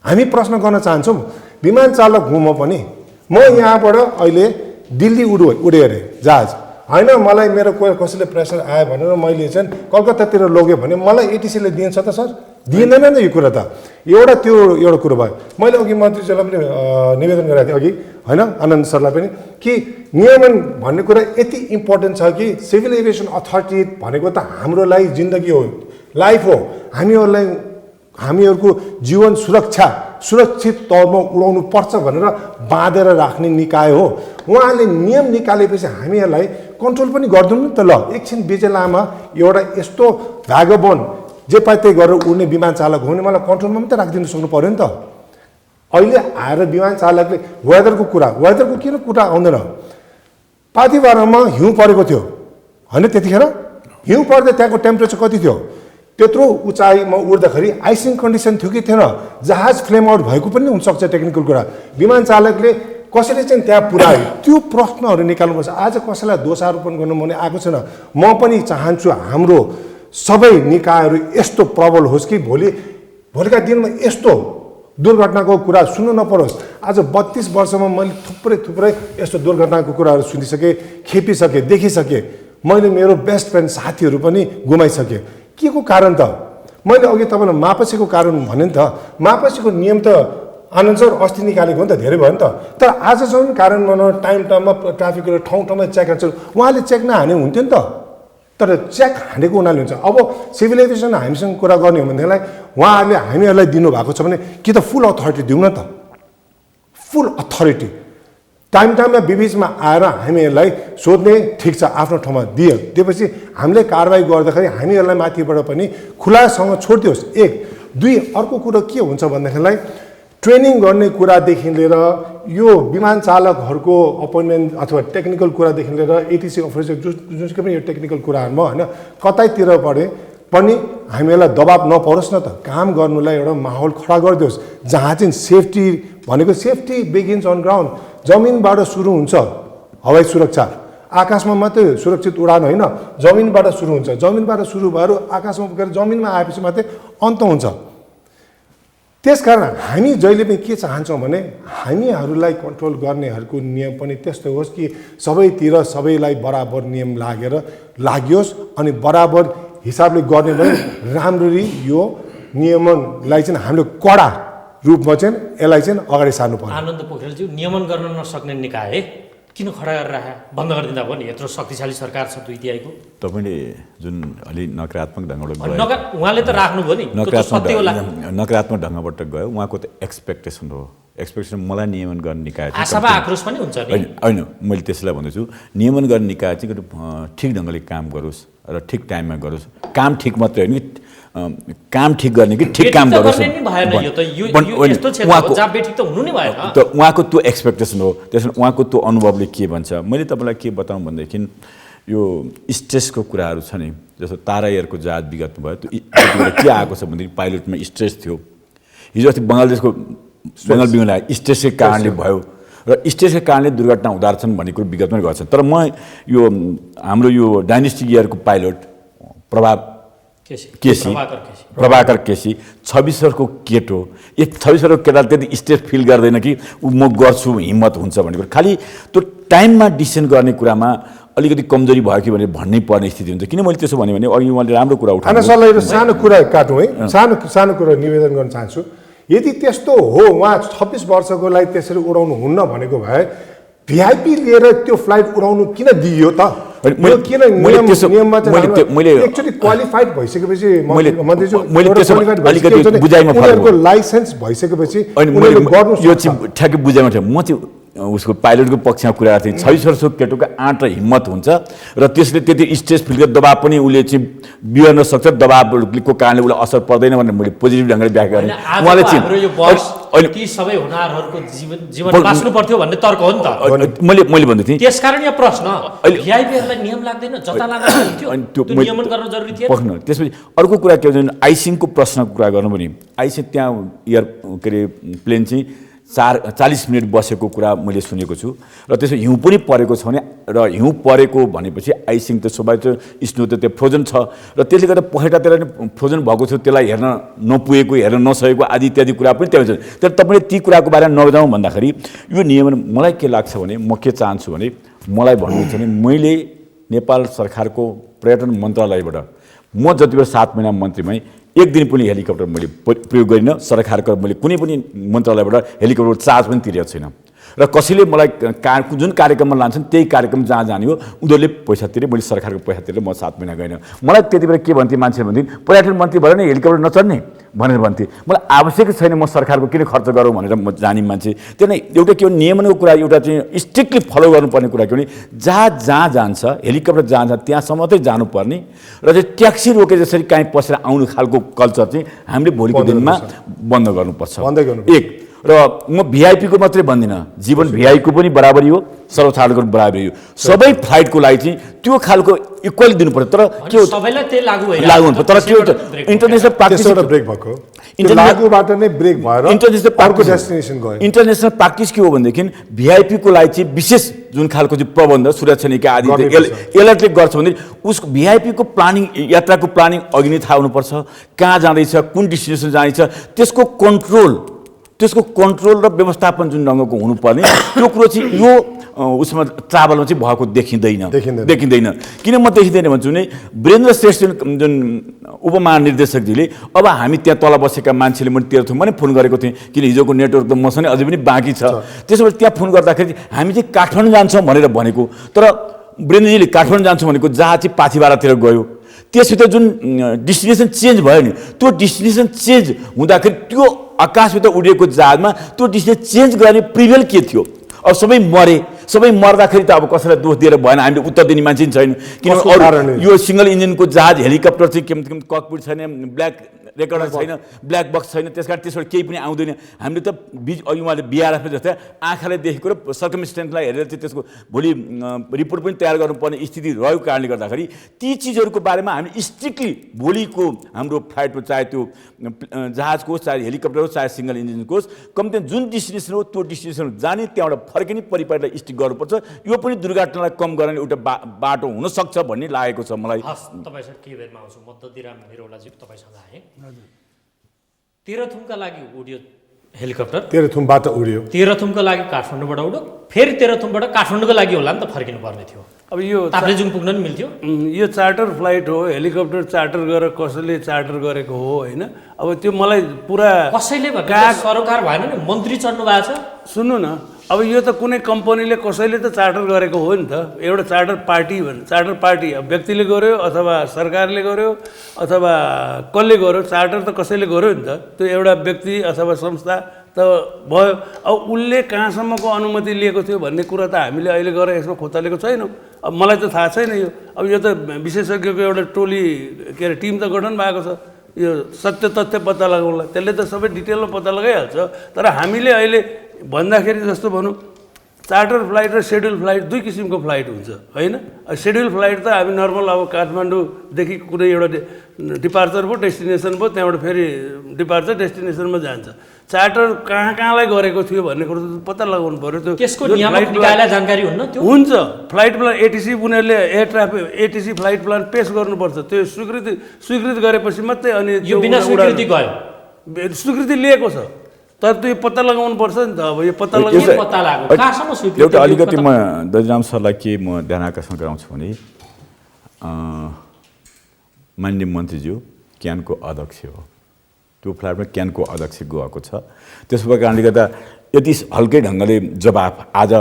B: हामी प्रश्न गर्न चाहन्छौँ। विमान चालक हुँ म पनि, म यहाँबाट अहिले दिल्ली उडेँ अरे जहाज होइन, मलाई मेरो कसैले प्रेसर आयो भनेर मैले चाहिँ कलकत्तातिर लग्यो भने मलाई एटिसीले दिन्छ त सर? दिँदैन नि यो कुरा त। एउटा कुरो भयो। मैले अघि मन्त्रीज्यूलाई पनि निवेदन गरेको थिएँ अघि होइन, आनन्द सरलाई पनि, कि नियमन भन्ने कुरा यति इम्पोर्टेन्ट छ कि सिभिल एभिएसन अथोरिटी भनेको त हाम्रो लागि जिन्दगी हो, लाइफ हो। हामीहरूको जीवन सुरक्षित तौरमा उडाउनु पर्छ भनेर बाँधेर राख्ने निकाय हो। उहाँले नियम निकालेपछि हामीहरूलाई कन्ट्रोल पनि गरिदिनु नि त। ल एकछिन बेचेलामा एउटा यस्तो भ्यागोबन जे पाए त्यही गरेर उड्ने विमान चालक हो भने मलाई कन्ट्रोलमा मात्रै राखिदिनु सक्नु पऱ्यो नि त। अहिले आएर विमान चालकले वेदरको किन कुरा आउँदैन? पाथिभरामा हिउँ परेको थियो होइन, त्यतिखेर हिउँ पर्दा त्यहाँको टेम्परेचर कति थियो? त्यत्रो उचाइमा उड्दाखेरि आइसिङ कन्डिसन थियो कि थिएन? जहाज फ्लेम आउट भएको पनि हुनसक्छ, टेक्निकल कुरा। विमान चालकले कसैले चाहिँ त्यहाँ पुर्यायो, त्यो प्रश्नहरू निकाल्नुपर्छ। आज कसैलाई दोषारोपण गर्नु मन आएको छैन। म पनि चाहन्छु हाम्रो सबै निकायहरू यस्तो प्रबल होस् कि भोलिका दिनमा यस्तो दुर्घटनाको कुरा सुन्नु नपरोस्। आज 32 वर्षमा मैले थुप्रै यस्तो दुर्घटनाको कुराहरू सुनिसकेँ, खेपिसकेँ, देखिसकेँ। मैले मेरो बेस्ट फ्रेन्ड साथीहरू पनि गुमाइसकेँ। के को कारण त? मैले अघि तपाईँलाई मापसीको कारण भने नि त। मापसीको नियम त आनन्द सर अस्ति निकालेको हो नि त, धेरै भयो नि त। तर आजसम्म कारण टाइममा ट्राफिकहरू ठाउँमा चेक हान्छ। उहाँले चेक नहाने हुन्थ्यो नि त, तर चेक हानेको उनीहरूले हुन्छ। अब सिभिल एभिएसन हामीसँग कुरा गर्ने हो भनेदेखिलाई उहाँहरूले हामीहरूलाई दिनुभएको छ भने कि त फुल अथोरिटी दिउँ न त, फुल अथोरिटी। टाइममा बिचमा आएर हामीहरूलाई सोध्ने, ठिक छ आफ्नो ठाउँमा दिएपछि हामीले कारवाही गर्दाखेरि हामीहरूलाई माथिबाट पनि खुलासँग छोडिदियोस्। 1 2 अर्को कुरो के हुन्छ भन्दाखेरिलाई ट्रेनिङ गर्ने कुरादेखि लिएर यो विमान चालकहरूको अपोइन्टमेन्ट अथवा टेक्निकल कुरादेखि लिएर एटिसी अफिसर जुनसुकै पनि यो टेक्निकल कुराहरूमा होइन, कतैतिर पनि हामीहरूलाई दबाब नपरोस् न त। काम गर्नुलाई एउटा माहौल खडा गरिदियोस् जहाँ चाहिँ सेफ्टी भनेको सेफ्टी बिगिन्स अन ग्राउन्ड। जमिनबाट सुरु हुन्छ हवाई सुरक्षा, आकाशमा मात्रै सुरक्षित उडान होइन, जमिनबाट सुरु हुन्छ। जमिनबाट सुरु भएर आकाशमा पुगेर जमिनमा आएपछि मात्रै अन्त हुन्छ। त्यसकारण हामी जहिले पनि के चाहन्छौँ भने हामीहरूलाई कन्ट्रोल गर्नेहरूको नियम पनि त्यस्तो होस् कि सबैतिर सबैलाई बराबर नियम लागियोस् अनि बराबर हिसाबले गर्ने भने राम्ररी यो नियमनलाई चाहिँ हामीले कडा रूपमा चाहिँ यसलाई चाहिँ अगाडि सार्नु पर्छ।
A: आनन्द पोखरेलज्यू, नियमन गर्न नसक्ने निकाय किन खडा गरेर राखे? बन्द गरिदिँदा भयो नि, यत्रो शक्तिशाली सरकार छ 2 तिहाईको।
C: तपाईँले जुन अलि नकारात्मक ढङ्गबाट
A: उहाँले त राख्नुभयो नि,
C: नकारात्मक ढङ्गबाट गयो। उहाँको त एक्सपेक्टेसन हो, एक्सपेक्टेसन मलाई नियमन गर्ने निकाय
A: आशा वा आक्रोश पनि हुन्छ नि।
C: होइन, मैले त्यसलाई भन्दैछु नियमन गर्ने निकाय चाहिँ ठिक ढङ्गले काम गरोस् र ठिक टाइममा गरोस्। काम ठिक मात्रै होइन कि काम ठिक गर्ने कि ठिक काम गरोस्। उहाँको त्यो एक्सपेक्टेसन हो। त्यसमा उहाँको त्यो अनुभवले के भन्छ, मैले तपाईँलाई के बताउँ भनेदेखि यो स्ट्रेसको कुराहरू छ नि, जस्तो तारा एयरको जहाज विगतमा भयो, त्यो के आएको छ भनेदेखि पाइलटमा स्ट्रेस थियो। हिजो अस्ति बङ्गलादेशको बङ्गाल विमानले स्ट्रेसकै कारणले भयो र स्ट्रेसकै कारणले दुर्घटना हुँदा रहेछन् भन्ने कुरो विगतमा गर्छ। तर म यो हाम्रो यो डाइनेस्टिक एयरको पाइलट प्रभाकर केसी 26 वर्षको केटो, 26 वर्षको केटाले त्यति स्ट्रेस फिल गर्दैन कि म गर्छु हिम्मत हुन्छ भन्ने कुरो। खालि त्यो टाइममा डिसिसन गर्ने कुरामा अलिकति कमजोरी भयो कि भनेर भन्नै पर्ने स्थिति हुन्छ। किन मैले त्यसो भने अघि उहाँले राम्रो कुरा उठाउनु।
B: सरलाई सानो कुरा काटौँ है, सानो कुरा निवेदन गर्न चाहन्छु। यदि त्यस्तो हो उहाँ 26 वर्षकोलाई त्यसरी उडाउनु हुन्न भनेको भए भिआइपी लिएर त्यो फ्लाइट उडाउनु किन दिइयो त? एक्चुअली क्वालिफाइड भइसकेपछि लाइसेन्स भइसकेपछि
C: यो चाहिँ ठ्याक्कै बुझाइमा थियो। म चाहिँ उसको पाइलटको पक्षमा कुरा गर्थेँ। 26 वर्षको केटोको आँट र हिम्मत हुन्छ र त्यसले त्यति स्ट्रेस फिल गरेर दबाब पनि उसले चाहिँ बिहोर्न सक्छ, दबाबको कारणले उसलाई असर पर्दैन भनेर मैले पोजिटिभ ढङ्गले व्याख्या गरेँ। उहाँले चाहिँ
A: ती सबै हुनरहरूको जीवन बाँच्नु पर्थ्यो भन्ने तर्क हो नि त।
C: मैले भन्दै थिएँ
A: त्यसकारण यहाँ प्रश्न भिआइपीहरूलाई नियम लाग्दैन, जता लाग्दैन त्यो नियमन गर्न जरुरी थियो।
C: पक्न त्यसपछि अर्को कुरा के भन्छ, आइसिङको प्रश्नको कुरा गर्नु भने आइसिङ त्यहाँ प्लेन चाहिँ 40 मिनट बसेको कुरा मैले सुनेको छु र त्यसमा हिउँ पनि परेको छ भने, र हिउँ परेको भनेपछि आइसिङ त स्वाभाविक स्नो त त्यो फ्रोजन छ र त्यसले गर्दा पखेटातिर फ्रोजन भएको थियो, त्यसलाई हेर्न नपुगेको, हेर्न नसकेको आदि इत्यादि कुरा पनि त्यहाँ हुन्छ। तर तपाईँले ती कुराको बारेमा नजाउँ भन्दाखेरि यो नियमन मलाई के लाग्छ भने, म के चाहन्छु भने, मलाई भन्नुहुन्छ भने मैले नेपाल सरकारको पर्यटन मन्त्रालयबाट म जति बेला 7 महिना मन्त्रीमै एक दिन पनि हेलिकप्टर मैले प्रयोग गरिनँ। सरकारको मैले कुनै पनि मन्त्रालयबाट हेलिकप्टर चार्ज पनि तिरेको छैन र कसैले मलाई जुन कार्यक्रममा लान्छन् त्यही कार्यक्रम जहाँ जाने हो उनीहरूले पैसा तिरे, मैले सरकारको पैसा तिरेर म 7 महिना गएन। मलाई त्यति बेला के भन्थे मान्छेले भन्थे पर्यटन मन्त्री भएर नै हेलिकप्टर नचढ्ने भनेर भन्थे। मलाई आवश्यक छैन, म सरकारको किन खर्च गरौँ भनेर म जाने मान्छे। त्यो नै एउटा के हो नियमनको कुरा, एउटा चाहिँ स्ट्रिक्टली फलो गर्नुपर्ने कुरा के हो भने जहाँ जान्छ हेलिकप्टर जहाँ जान्छ त्यहाँसम्म मात्रै जानुपर्ने र चाहिँ ट्याक्सी रोके जसरी काहीँ पसेर आउनु खालको कल्चर चाहिँ हामीले भोलिको दिनमा बन्द गर्नुपर्छ। एक र म भिआइपीको मात्रै भन्दिनँ, जीवन भिआइपीको पनि बराबरी हो, सर्वसाधारणको पनि बराबरी हो। सबै फ्लाइटको लागि चाहिँ त्यो खालको इक्वली दिनुपर्छ। तर के हो
A: सबैलाई त्यही लागू
C: हुन्छ। तर के हुन्छ इन्टरनेसनल प्र्याक्टिस
B: ब्रेक भएको लागुबाट नै ब्रेक भएर
C: इन्टरनेसनल
B: अर्को डेस्टिनेसन गयो।
C: इन्टरनेसनल प्र्याक्टिस के हो भनेदेखि भिआइपीको लागि चाहिँ विशेष जुन खालको चाहिँ प्रबन्ध सुरक्षा निकाय आदि एलर्टले गर्छ भने उसको भिआइपीको प्लानिङ, यात्राको प्लानिङ अघि नै थाहा हुनुपर्छ। कहाँ जाँदैछ, कुन डेस्टिनेसन जाँदैछ, त्यसको कन्ट्रोल र व्यवस्थापन जुन ढङ्गको हुनुपर्ने त्यो कुरो चाहिँ यो उसमा ट्राभलमा चाहिँ भएको देखिँदैन। किन म देखिँदैन भन्छु भने वीरेन्द्र श्रेष्ठ जुन उपमहानिर्देशकजीले अब हामी त्यहाँ तल बसेका मान्छेले मैले तेह्रथुममा नै फोन गरेको थिएँ, किन हिजोको नेटवर्क त मसँग अझै पनि बाँकी छ। त्यसो भए त्यहाँ फोन गर्दाखेरि हामी चाहिँ काठमाडौँ जान्छौँ भनेर भनेको, तर वीरेन्द्रजीले काठमाडौँ जान्छौँ भनेको जहाँ चाहिँ पाथिबारातिर गयो। त्यसभित्र जुन डेस्टिनेसन चेन्ज भयो नि, त्यो डेस्टिनेसन चेन्ज हुँदाखेरि त्यो आकाशभित्र उडेको जहाजमा त्यो डेस्टिनेसन चेन्ज गर्ने प्रिभेल के थियो? अब सबै मर्दाखेरि त अब कसैलाई दोष दिएर भएन, हामीले उत्तर दिने मान्छे पनि छैन। किनभने यो सिङ्गल इन्जिनको जहाज हेलिकप्टर चाहिँ के ककपिट छैन, ब्ल्याक रेकर्डर छैन, ब्ल्याक बक्स छैन, त्यस कारण त्यसबाट केही पनि आउँदैन। हामीले त अघि उहाँले बिआरएफमा जस्तै आँखाले देखेको र सर्कमस्टेन्सलाई हेरेर चाहिँ त्यसको भोलि रिपोर्ट पनि तयार गर्नुपर्ने स्थिति रहेको कारणले गर्दाखेरि ती चिजहरूको बारेमा हामी स्ट्रिक्टली भोलिको हाम्रो फ्लाइटको चाहे त्यो जहाजको होस्, चाहे हेलिकप्टर होस्, चाहे सिङ्गल इन्जिनको होस्, कम्ती जुन डेस्टिनेसन हो त्यो डेस्टिनेसन जाने त्यहाँबाट फर्किने परिपाटीलाई स्टिक गर्नुपर्छ। यो पनि दुर्घटनालाई कम गर्ने एउटा बाटो हुनसक्छ भन्ने लागेको छ मलाई।
A: तपाईँसँग के बेरमा आउँछु म ददिराम निरौलाजी तपाईँसँग आएँ। तेह्रथुमका लागि उड्यो हेलिकप्टर,
B: तेह्रथुमबाट उड्यो,
A: तेह्रथुमको लागि काठमाडौँबाट उड्यो, फेरि तेह्रथुमबाट काठमाडौँको लागि होला नि त फर्किनु पर्ने थियो।
D: अब यो
A: ताप्लेजुङ पुग्न नि मिल्थ्यो।
D: यो चार्टर फ्लाइट हो, हेलिकप्टर चार्टर गरेर कसैले चार्टर गरेको हो होइन। अब त्यो मलाई पुरा
A: कसैले सरकार भएन नि, मन्त्री चढ्नु भएको छ।
D: सुन्नु न, अब यो त कुनै कम्पनीले कसैले त चार्टर गरेको हो नि त। एउटा चार्टर पार्टी चार्टर पार्टी अब व्यक्तिले गर्यो अथवा सरकारले गर्यो अथवा कसले गर्यो, चार्टर त कसैले गर्यो नि त। त्यो एउटा व्यक्ति अथवा संस्था त भयो। अब उसले कहाँसम्मको अनुमति लिएको थियो भन्ने कुरा त हामीले अहिले गएर यसमा खोतालेको छैनौँ। अब मलाई त थाहा छैन यो। अब यो त विशेषज्ञको एउटा टोली के अरे टिम त गठन भएको छ यो सत्य तथ्य पत्ता लगाउनलाई। त्यसले त सबै डिटेलमा पत्ता लगाइहाल्छ। तर हामीले अहिले भन्दाखेरि जस्तो भनौँ चार्टर फ्लाइट र सेड्युल फ्लाइट दुई किसिमको फ्लाइट हुन्छ होइन। सेड्युल फ्लाइट त हामी नर्मल अब काठमाडौँदेखि कुनै एउटा डिपार्चर भयो, डेस्टिनेसन भयो, त्यहाँबाट फेरि डिपार्चर डेस्टिनेसनमा जान्छ। चार्टर कहाँलाई गरेको थियो भन्ने कुरो त पत्ता लगाउनु पऱ्यो। त्यो
A: त्यसको नियामक निकायलाई जानकारी हुन्न त्यो
D: हुन्छ। फ्लाइट प्लान एटिसी उनीहरूले एयर ट्राफिक एटिसी फ्लाइट प्लान पेस गर्नुपर्छ। त्यो स्वीकृति गरेपछि मात्रै अनि
A: यो बिना स्वीकृति गयो,
D: स्वीकृति लिएको छ तर त्यो पत्ता लगाउनु पर्छ नि त। अब यो पत्ता
A: लाग्यो कहाँसम्म स्वीकृति?
C: एउटा अलिकति म दजिराम सरलाई के म ध्यान आकर्षण गराउँछु भने माननीय मन्त्रीज्यू क्यानको अध्यक्ष हो, त्यो फ्लाइटमा क्यानको अध्यक्ष गएको छ। त्यसो भएको कारणले गर्दा यति हल्कै ढङ्गले जवाफ आज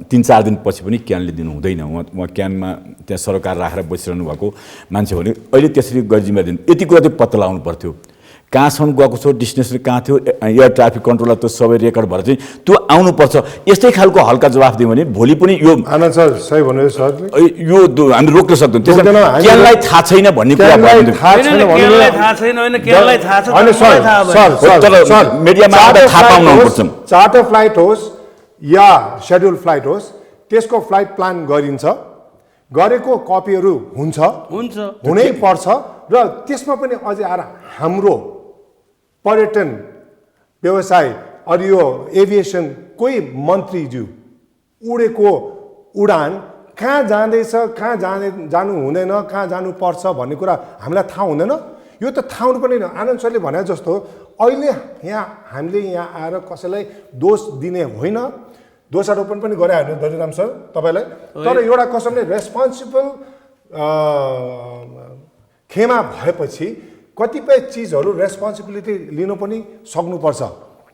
C: 3-4 दिनपछि पनि क्यानले दिनु हुँदैन। उहाँ क्यानमा त्यहाँ सरकार राखेर बसिरहनु भएको मान्छे भने अहिले त्यसरी गरिजिम्मा दिनु यति कुरा चाहिँ पत्ता लगाउनु पर्थ्यो। कहाँसम्म गएको छ, डेस्टिनेसन कहाँ थियो, एयर ट्राफिक कन्ट्रोलर त्यो सबै रेकर्ड भएर चाहिँ त्यो आउनुपर्छ। यस्तै खालको हल्का जवाफ दियो भने भोलि पनि यो
B: आनन्द सर सही भन्नुभयो सर,
C: यो हामी रोक्न सक्दैनौँ। त्यसो क्यानलाई थाहा छैन भन्ने कुरा
B: चार्टर फ्लाइट होस् या सेड्युल फ्लाइट होस् त्यसको फ्लाइट प्लान गरिन्छ, गरेको कपीहरू हुन्छ हुनै पर्छ। र त्यसमा पनि अझै आएर हाम्रो पर्यटन व्यवसाय अरू यो एभिएसन कोही मन्त्रीज्यू उडेको उडान कहाँ जाँदैछ, कहाँ जानु हुँदैन, कहाँ जानुपर्छ भन्ने कुरा हामीलाई थाहा हुँदैन। यो त थाहा हुनुपर्ने आनन्द सरले भने जस्तो अहिले यहाँ हामीले यहाँ आएर कसैलाई दोष दिने होइन, दोषारोपण पनि गरायो दजिराम सर तपाईँलाई। तर एउटा कसमले रेस्पोन्सिबल खेमा भएपछि कतिपय चिजहरू रेस्पोन्सिबिलिटी लिनु पनि सक्नुपर्छ।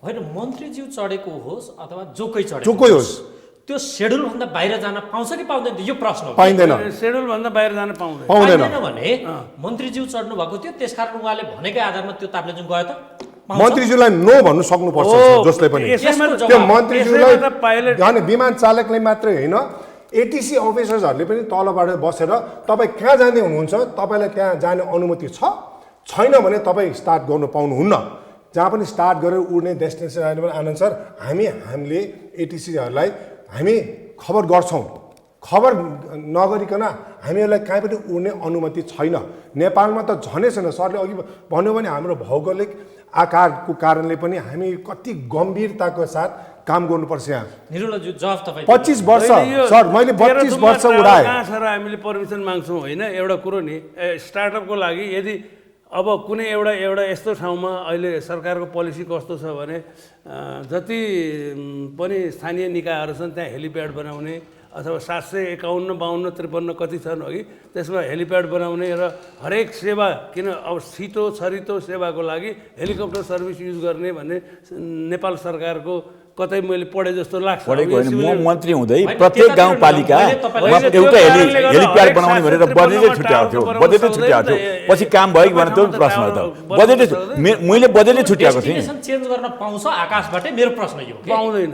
A: होइन मन्त्रीज्यू चढेको होस् अथवा जोकै
B: जोकै होस्
A: त्यो सेड्युलभन्दा बाहिर जान पाउँछ कि पाउँदैन यो प्रश्न हो।
B: पाइँदैन
D: सेड्युलभन्दा बाहिर जान पाउँदैन।
A: पाइँदैन भने मन्त्रीज्यू चढ्नु भएको थियो त्यसकारण उहाँले भनेकै आधारमा त्यो ताप्लेजुङ गयो त
B: मन्त्रीज्यूलाई नो भन्नु सक्नुपर्छ जसले पनि। त्यो मन्त्रीज्यूलाई अनि विमान चालकले मात्रै होइन एटिसी अफिसर्सहरूले पनि तलबाट बसेर तपाईँ कहाँ जाँदै हुनुहुन्छ, तपाईँलाई त्यहाँ जाने अनुमति छैन भने तपाईँ स्टार्ट गर्नु पाउनुहुन्न। जहाँ पनि स्टार्ट गरेर उड्ने डेस्टिनेसन आयो भने आनन्द सर हामीले एटिसीहरूलाई हामी खबर गर्छौँ, खबर नगरिकन हामीहरूलाई कहीँ पनि उड्ने अनुमति छैन। नेपालमा त झनै छैन। सरले अघि भन्यो भने हाम्रो भौगोलिक आकारको कारणले पनि हामी कति गम्भीरताको साथ काम गर्नुपर्छ। यहाँ 25 वर्ष सर मैले 25 वर्ष उडाएँ।
D: कहाँ छ र हामीले पर्मिसन माग्छौँ होइन। एउटा कुरो नि स्टार्टअपको लागि यदि अब कुनै एउटा यस्तो ठाउँमा अहिले सरकारको पोलिसी कस्तो छ भने जति पनि स्थानीय निकायहरू छन् त्यहाँ हेलिप्याड बनाउने अथवा 751, 52, 53 कति छन् अघि त्यसमा हेलिप्याड बनाउने र हरेक सेवा किन अब छिटो छरितो सेवाको लागि हेलिकप्टर सर्भिस युज गर्ने भन्ने नेपाल सरकारको कतै मैले पढे जस्तो लाग्छ।
C: पढेको होइन, म मन्त्री हुँदै प्रत्येक गाउँपालिका एउटा हेलिप्याड बनाउने भनेर बजेटै छुट्याएको थियो, बजेटै छुट्याएको थियो। पछि काम भयो कि भनेर त्यो प्रश्न हो त। बजेटै मैले बजेटै छुट्याएको थिएँ।
A: चेन्ज गर्न पाउँछ आकाशबाटै मेरो प्रश्न यो
D: पाउँदैन।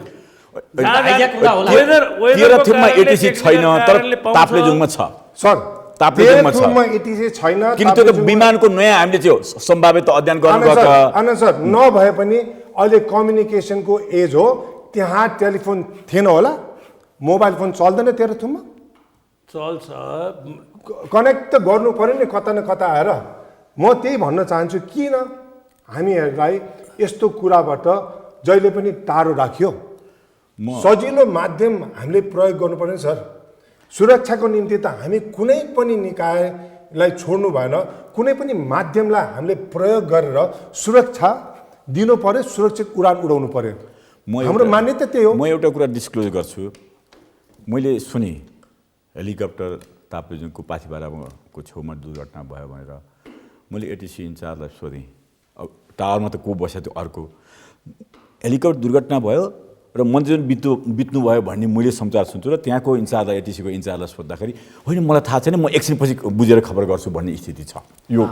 C: तेह्रथुममा एटिसी छैन तर ताप्लेजुङमा छ
B: सर।
C: ताप्लेजुङमा छ
B: एटिसी छैन
C: किन त्यो त विमानको नयाँ हामीले त्यो सम्भावित अध्ययन गर्नुभएको
B: आनन्द सर नभए पनि अहिले कम्युनिकेसनको एज हो। त्यहाँ टेलिफोन थिएन होला, मोबाइल फोन चल्दैन तेह्रथुममा।
D: चल्छ,
B: कनेक्ट त गर्नु पर्यो नि कता न कता आएर। म त्यही भन्न चाहन्छु किन हामीहरूलाई यस्तो कुराबाट जहिले पनि टाढो राख्यो। सजिलो माध्यम हामीले प्रयोग गर्नु पर्यो सर। सुरक्षाको निम्ति त हामी कुनै पनि निकायलाई छोड्नु भएन, कुनै पनि माध्यमलाई हामीले प्रयोग गरेर सुरक्षा दिनु पर्यो, सुरक्षित उडान उडाउनु पर्यो। हाम्रो मान्यता त्यही हो।
C: म एउटा कुरा डिस्क्लोज गर्छु। मैले सुने हेलिकप्टर ताप्लेजुङको पाथिबाराको छेउमा दुर्घटना भयो भनेर मैले एटिसी इन्चार्जलाई सोधेँ। अब टावरमा त को बस्यो त्यो अर्को। हेलिकप्टर दुर्घटना भयो र मन्त्रीले बित्नुभयो भन्ने मैले समाचार सुन्छु र त्यहाँको इन्चार्जलाई एटिसीको इन्चार्जलाई सोद्धाखेरि होइन मलाई थाहा छैन, म एकछिनपछि बुझेर खबर गर्छु भन्ने स्थिति छ। यो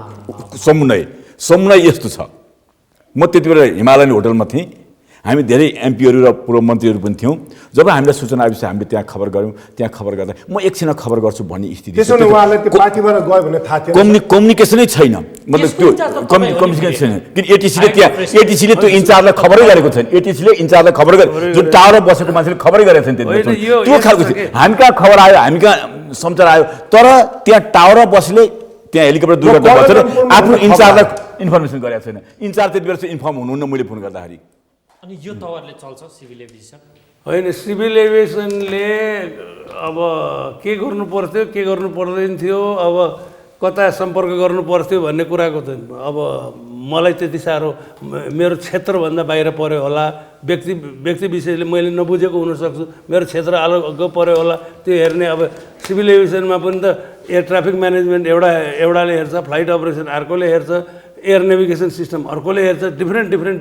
C: समन्वय यस्तो छ। म त्यति बेला हिमालयन होटलमा थिएँ, हामी धेरै एमपीहरू र पूर्व मन्त्रीहरू पनि थियौँ। जब हामीलाई सूचना आएपछि हामीले त्यहाँ खबर गऱ्यौँ, त्यहाँ खबर गर्दा म एकछिन खबर गर्छु भन्ने स्थिति कम्युनिकेसनै छैन। मतलब त्यो कम्युनिकेसन छैन किन एटिसीले त्यो इन्चार्जलाई खबरै गरेको छैन। एटिसीले इन्चार्जलाई खबर गरे, जुन टावरमा बसेको मान्छेले खबरै गरेको छैन। त्यो खालको हामी कहाँ खबर आयो, हामी कहाँ समाचार आयो, तर त्यहाँ टावरमा बसेले त्यहाँ हेलिकप्टर दुर्घटना बसेर आफ्नो इन्चार्जलाई इन्फर्मेसन गरेको छैन। इन्चार्ज त्यति बेला चाहिँ इन्फर्म हुनुहुन्न मैले फोन गर्दाखेरि।
A: अनि यो तवरले चल्छ सिभिल एभिएसन
D: होइन। सिभिल एभिएसनले अब के गर्नु पर्थ्यो के गर्नु पर्दैन थियो, अब कता सम्पर्क गर्नु पर्थ्यो भन्ने कुराको त अब मलाई त्यति साह्रो मेरो क्षेत्रभन्दा बाहिर पर्यो होला। व्यक्ति विशेषले मैले नबुझेको हुनसक्छु, मेरो क्षेत्र अलग पर्यो होला। त्यो हेर्ने अब सिभिल एभिएसनमा पनि त एयर ट्राफिक म्यानेजमेन्ट एउटाले हेर्छ, फ्लाइट अपरेसन अर्कोले हेर्छ, एयर नेभिगेसन सिस्टम अर्कोले हेर्छ। डिफ्रेन्ट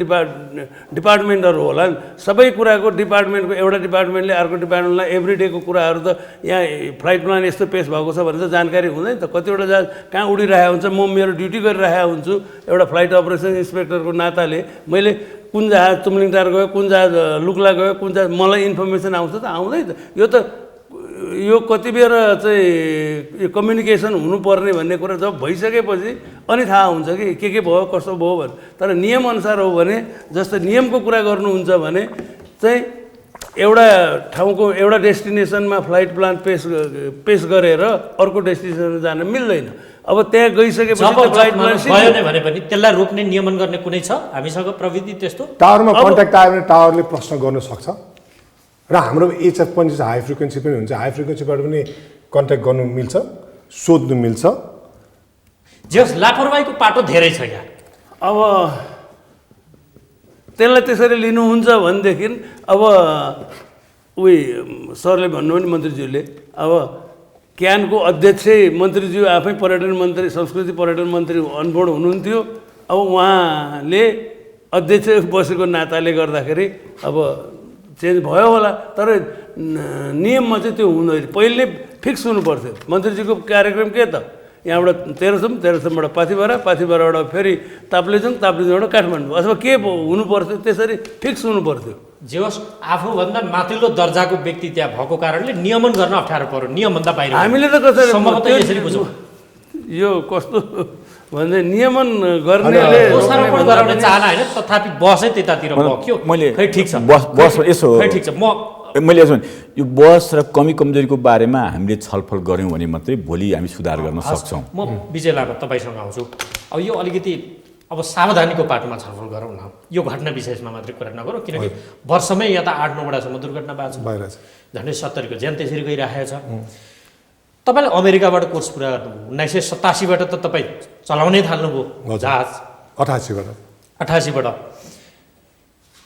D: डिपार्टमेन्टहरू होला नि। सबै कुराको डिपार्टमेन्टको एउटा डिपार्टमेन्टले अर्को डिपार्टमेन्टलाई एभ्रिडेको कुराहरू त यहाँ फ्लाइट प्लान यस्तो पेस भएको छ भनेर त जानकारी हुँदैन त। कतिवटा जहाज कहाँ उडिरहेको हुन्छ, म मेरो ड्युटी गरिरहेको हुन्छु एउटा फ्लाइट अपरेसन इन्सपेक्टरको नाताले। मैले कुन जहाज तुमलिङटार गयो, कुन जहाज लुक्ला गयो, कुन जहाज मलाई इन्फर्मेसन आउँछ त आउँदैन त। यो कति बेर चाहिँ कम्युनिकेसन हुनुपर्ने भन्ने कुरा जब भइसकेपछि अनि थाहा हुन्छ कि के भयो कसो भयो भने। तर नियमअनुसार हो भने जस्तो नियमको कुरा गर्नुहुन्छ भने चाहिँ एउटा ठाउँको एउटा डेस्टिनेसनमा फ्लाइट प्लान पेस गरेर अर्को डेस्टिनेसनमा जान मिल्दैन। अब त्यहाँ गइसकेपछि
A: फ्लाइट प्लान भयो भने पनि त्यसलाई रोक्ने नियमन गर्ने कुनै छ हामीसँग प्रविधि त्यस्तो?
B: टावरमा कन्ट्याक्ट आयो भने टावरले प्रश्न गर्न सक्छ र हाम्रो एचएफ पनि छ, हाई फ्रिक्वेन्सी पनि हुन्छ। हाई फ्रिक्वेन्सीबाट पनि कन्ट्याक्ट गर्नु मिल्छ, सोध्नु मिल्छ।
A: जस लापरवाहीको पाटो धेरै छ यहाँ।
D: अब त्यसलाई त्यसरी लिनुहुन्छ भनेदेखि अब सरले भन्नु भने मन्त्रीज्यूले अब क्यानको अध्यक्ष मन्त्रीज्यू आफै पर्यटन मन्त्री संस्कृति पर्यटन मन्त्री अनबोर्ड हुनुहुन्थ्यो। अब उहाँले अध्यक्ष बसेको नाताले गर्दाखेरि अब चेन्ज भयो होला, तर नियममा चाहिँ त्यो हुँदैन। पहिले फिक्स हुनु पर्थ्यो। मन्त्रीजीको कार्यक्रम के त यहाँबाट तेह्रथुमबाट पाथिभराबाट फेरि ताप्लेजुङ, ताप्लेजुङबाट काठमाडौँ अथवा के हुनु पर्थ्यो, त्यसरी फिक्स हुनु पर्थ्यो।
A: जे होस् आफूभन्दा माथिल्लो दर्जाको व्यक्ति त्यहाँ भएको कारणले नियमन गर्न अप्ठ्यारो पर्यो, नियमभन्दा बाहिर
D: हामीले त कसरी
A: सम्भवतः यसरी बुझौँ।
D: यो कस्तो भन्दै नियमन गर्नेले
A: दोषारोपण गराउने चाहना होइन, तथापि बसै त्यतातिर बग्यो।
C: मैले
A: खै ठिक छ,
C: बस यसो
A: खै ठिक छ।
C: मैले यसो यो बस र कमी कमजोरीको बारेमा हामीले छलफल गऱ्यौँ भने मात्रै भोलि हामी सुधार गर्न सक्छौँ।
A: म विजय लामा तपाईँसँग आउँछु। अब यो अलिकति अब सावधानीको पाटोमा छलफल गरौँ न, यो घटना विशेषमा मात्रै कुरा नगरौँ, किनकि वर्षमै यहाँ त 8-9वटासम्म दुर्घटना भएको छ, झन्डै 70को ज्यान त्यसरी गइरहेको छ। तपाईँले अमेरिकाबाट कोर्स पुरा गर्नुभयो, 1987बाट त तपाईँ चलाउनै थाल्नुभयो जहाज,
B: 88बाट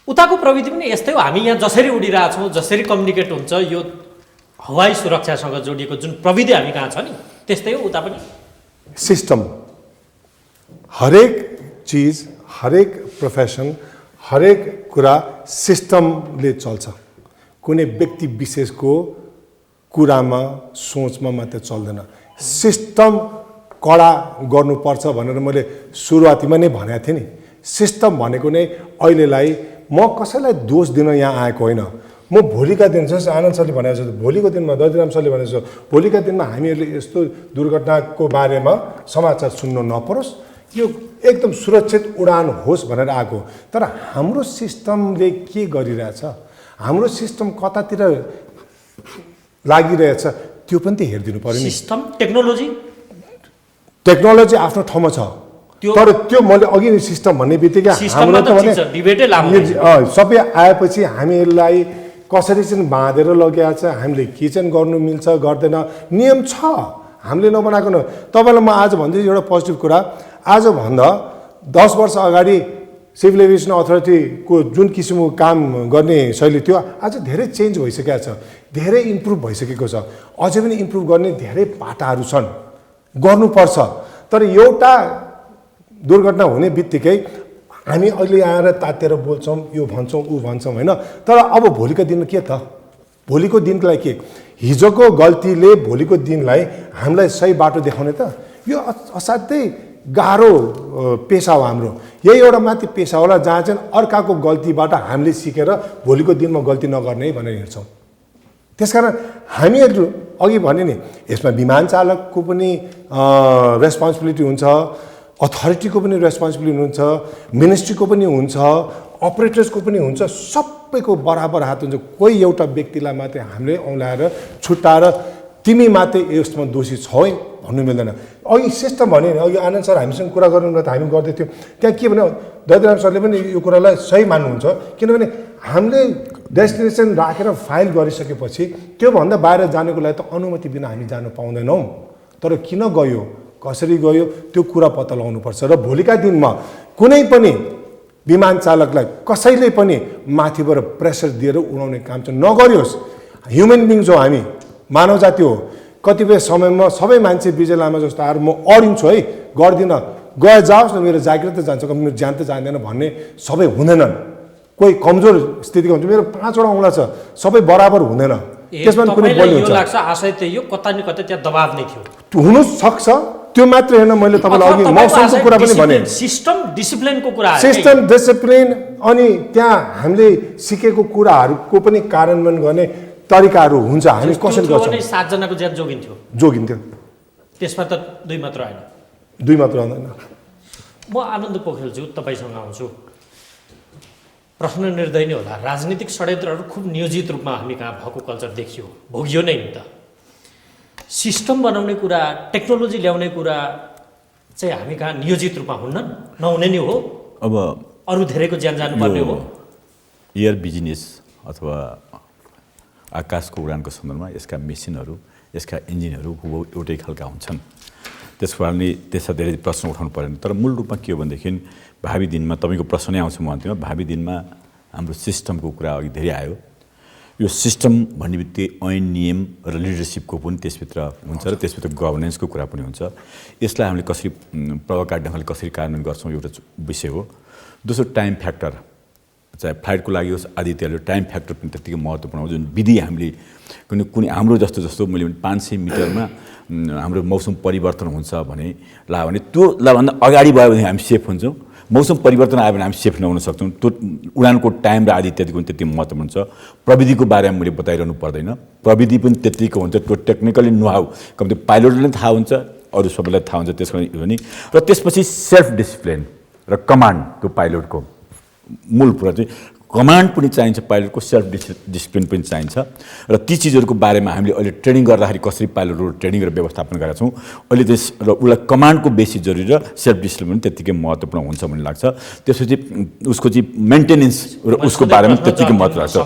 A: उताको प्रविधि पनि यस्तै हो। हामी यहाँ जसरी उडिरहेछौँ, जसरी कम्युनिकेट हुन्छ, यो हवाई सुरक्षासँग जोडिएको जुन प्रविधि हामी कहाँ छ नि त्यस्तै हो उता पनि।
B: सिस्टम, हरेक चिज, हरेक प्रोफेसन, हरेक कुरा सिस्टमले चल्छ। कुनै व्यक्ति विशेषको कुरामा सोचमा मात्रै चल्दैन। सिस्टम कडा गर्नुपर्छ भनेर मैले सुरुवातीमा नै भनेको थिएँ नि। सिस्टम भनेको नै अहिलेलाई म कसैलाई दोष दिन यहाँ आएको होइन। म भोलिका दिन जस्तो आनन्द सरले भनेको छ, भोलिको दिनमा दधिराम सरले भनेको छ, भोलिका दिनमा हामीहरूले यस्तो दुर्घटनाको बारेमा समाचार सुन्न नपरोस्, यो एकदम सुरक्षित उडान होस् भनेर आएको। तर हाम्रो सिस्टमले के गरिरहेछ, हाम्रो सिस्टम कतातिर लागिरहेछ त्यो पनि त हेरिदिनु पर्यो नि।
A: सिस्टम
B: टेक्नोलोजी आफ्नो ठाउँमा छ, तर त्यो मैले अघि नै सिस्टम भन्ने बित्तिकै हाम्रो त भने सबै आएपछि हामीलाई कसरी चाहिँ बाँधेर लगिरहेको छ, हामीले के चाहिँ गर्नु मिल्छ गर्दैन, नियम छ, हामीले नबनाएको न। तपाईँलाई म आज भन्दैछु एउटा पोजिटिभ कुरा, आजभन्दा 10 वर्ष अगाडि सिभिल एभिएसन अथोरिटीको जुन किसिमको काम गर्ने शैली थियो आज धेरै चेन्ज भइसकेको छ, धेरै इम्प्रुभ भइसकेको छ। अझै पनि इम्प्रुभ गर्ने धेरै पाटाहरू छन्, गर्नुपर्छ। तर एउटा दुर्घटना हुने बित्तिकै हामी अहिले आएर तातेर बोल्छौँ, यो भन्छौँ ऊ भन्छौँ होइन। तर अब भोलिको दिन के त, भोलिको दिनलाई के, हिजोको गल्तीले भोलिको दिनलाई हामीलाई सही बाटो देखाउने त, यो असाध्यै गाह्रो पेसा हो हाम्रो। यही एउटा माथि पेसा होला जहाँ चाहिँ अर्काको गल्तीबाट हामीले सिकेर भोलिको दिनमा गल्ती नगर्ने भनेर हिँड्छौँ। त्यसकारण हामीहरू अघि भने नि यसमा विमान चालकको पनि रेस्पोन्सिबिलिटी हुन्छ, अथोरिटीको पनि रेस्पोन्सिबिलिटी हुन्छ, मिनिस्ट्रीको पनि हुन्छ, अपरेटर्सको पनि हुन्छ, सबैको बराबर हात हुन्छ। कोही एउटा व्यक्तिलाई मात्रै हामीले औँल्याएर छुट्टाएर तिमी मात्रै यसमा दोषी छौ भन्नु मिल्दैन। अघि सिस्टम भने नि, अघि आनन्द सर हामीसँग कुरा गर्नु त हामी गर्दै थियौँ, त्यहाँ के भन्यो दधिराम सरले पनि यो कुरालाई सही मान्नुहुन्छ, किनभने हामीले डेस्टिनेसन राखेर फाइल गरिसकेपछि त्योभन्दा बाहिर जानुको लागि त अनुमति बिना हामी जानु पाउँदैनौँ। तर किन गयो, कसरी गयो, त्यो कुरा पत्ता लगाउनुपर्छ। र भोलिका दिनमा कुनै पनि विमान चालकलाई कसैले पनि माथिबाट प्रेसर दिएर उडाउने काम चाहिँ नगरियोस्। ह्युमन बिङ्स हो हामी, मानव जाति हो। कतिपय समयमा सबै मान्छे विजय लामा जस्तो आएर म अडिन्छु है, गर्दिनँ, गए जाओस् न, मेरो जागिर त जान्छ, मेरो ज्यान त जान्दैन भन्ने सबै हुँदैनन्। कोही कमजोर स्थितिको हुन्छ, मेरो 5वटा औँला छ, सबै बराबर हुँदैन। त्यसमा कुनै बलियो हुन्छ
A: लाग्छ आशय त्यही हो, कता न कतै त्यहाँ दबाब नै थियो,
B: हुनु सक्छ। त्यो मात्र होइन, मैले तपाईँलाई अघि मौसमको कुरा पनि भने,
A: सिस्टम डिसिप्लिनको कुरा,
B: सिस्टम डिसिप्लिन, अनि त्यहाँ हामीले सिकेको कुराहरूको पनि कार्यान्वयन गर्ने तरिकाहरू हुन्छ। हामी कसरी गर्छौँ,
A: 7 जनाको ज्यान
B: जोगिन्थ्यो,
A: त्यसमा त 2 मात्र आएन,
B: 2 मात्र आउँदैन।
A: म आनन्द पोखरेलज्यू तपाईँसँग आउँछु। प्रश्न निर्दय नै होला, राजनीतिक षड्यन्त्रहरू खुब नियोजित रूपमा हामी कहाँ भएको कल्चर देखियो, भोगियो नै नि त। सिस्टम बनाउने कुरा, टेक्नोलोजी ल्याउने कुरा चाहिँ हामी कहाँ नियोजित रूपमा हुन्न, नहुने नै हो।
C: अब
A: अरू धेरैको ज्यान जानुपर्ने हो।
C: एयर बिजनेस अथवा आकाशको उडानको सन्दर्भमा यसका मेसिनहरू, यसका इन्जिनहरू एउटै खालका हुन्छन्। त्यस कारणले त्यसमा धेरै प्रश्न उठाउनु परेन। तर मूल रूपमा के हो भनेदेखि भावी दिनमा तपाईँको प्रश्न नै आउँछ म अन्तिममा, भावी दिनमा हाम्रो सिस्टमको कुरा अघि धेरै आयो। यो सिस्टम भन्ने बित्तिकै ऐन नियम र लिडरसिपको पनि त्यसभित्र हुन्छ र त्यसभित्र गभर्नेन्सको कुरा पनि हुन्छ। यसलाई हामीले कसरी प्रभावकारी ढङ्गले कसरी कार्यान्वयन गर्छौँ एउटा विषय हो। दोस्रो टाइम फ्याक्टर, चाहे फ्लाइटको लागि होस् आदित्यले टाइम फ्याक्टर पनि त्यत्तिकै महत्त्वपूर्ण हो। जुन विधि हामीले कुनै हाम्रो जस्तो मैले 500 मिटरमा हाम्रो मौसम परिवर्तन हुन्छ भने त्यो भन्दा अगाडि भयो भने हामी सेफ हुन्छौँ। मौसम परिवर्तन आयो भने हामी सेफ नहुन सक्छौँ। त्यो उडानको टाइम र आदि इत्यादिको पनि त्यति महत्त्वपूर्ण हुन्छ। प्रविधिको बारेमा मैले बताइरहनु पर्दैन, प्रविधि पनि त्यत्तिको हुन्छ। त्यो टेक्निकली नुहाउ कम्ती पाइलटलाई थाहा हुन्छ, अरू सबैलाई थाहा हुन्छ। त्यसको पनि र त्यसपछि सेल्फ डिसिप्लिन र कमान्ड, त्यो पाइलटको मूल कुरा चाहिँ कमान्ड पनि चाहिन्छ, पाइलटको सेल्फ डिसिप्लिन पनि चाहिन्छ। र ती चिजहरूको बारेमा हामीले अहिले ट्रेनिङ गर्दाखेरि कसरी पाइलटहरू ट्रेनिङ र व्यवस्थापन गरेका छौँ अहिले र उसलाई कमान्डको बेसी जरुरी र सेल्फ डिसिप्लिन पनि त्यत्तिकै महत्त्वपूर्ण हुन्छ भन्ने लाग्छ। त्यसपछि उसको चाहिँ मेन्टेनेन्स र उसको बारेमा त्यत्तिकै महत्त्व लाग्छ।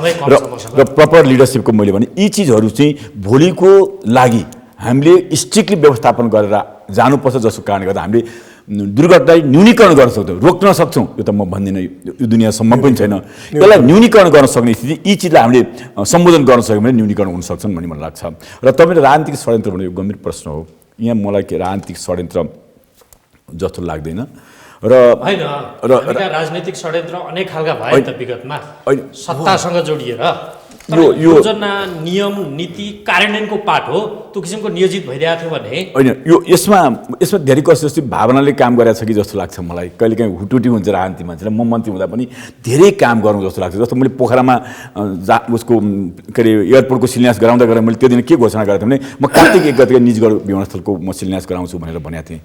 C: र प्रपर लिडरसिपको मैले भने यी चिजहरू चाहिँ भोलिको लागि हामीले स्ट्रिक्टली व्यवस्थापन गरेर जानुपर्छ, जसको कारणले गर्दा हामीले दुर्घटनालाई न्यूनीकरण गर्न सक्छौँ, रोक्न सक्छौँ। यो त म भन्दिनँ, यो दुनियाँसम्म पनि छैन। यसलाई न्यूनीकरण गर्न सक्ने स्थिति, यी चिजलाई हामीले सम्बोधन गर्न सक्यौँ भने न्यूनीकरण हुन सक्छन् भन्ने मलाई लाग्छ। र तपाईँले राजनीतिक षड्यन्त्र भन्ने यो गम्भीर प्रश्न हो। यहाँ मलाई राजनीतिक षड्यन्त्र जस्तो लाग्दैन। र
A: राजनीतिक षड्यन्त्र अनेक खालका भए त विगतमा सत्तासँग जोडिएर
C: यो
A: योजना नियम नीति कार्यान्वयनको पाठ हो, त्यो किसिमको नियोजित भइरहेको थियो भने
C: होइन। यसमा धेरै कसो जस्तो भावनाले काम गरेको छ कि जस्तो लाग्छ मलाई। कहिलेकाहीँ हुटुटी हुन्छ राजनीति मान्छेलाई। म मन्त्री हुँदा पनि धेरै काम गरौँ जस्तो लाग्छ। जस्तो मैले पोखरामा उसको के अरे एयरपोर्टको शिलान्यास गराउँदा मैले त्यो दिन के घोषणा गरेको थिएँ भने म कार्तिक 1 गतिका निजगढ विमानस्थलको म शिलान्यास गराउँछु भनेर भनेको थिएँ।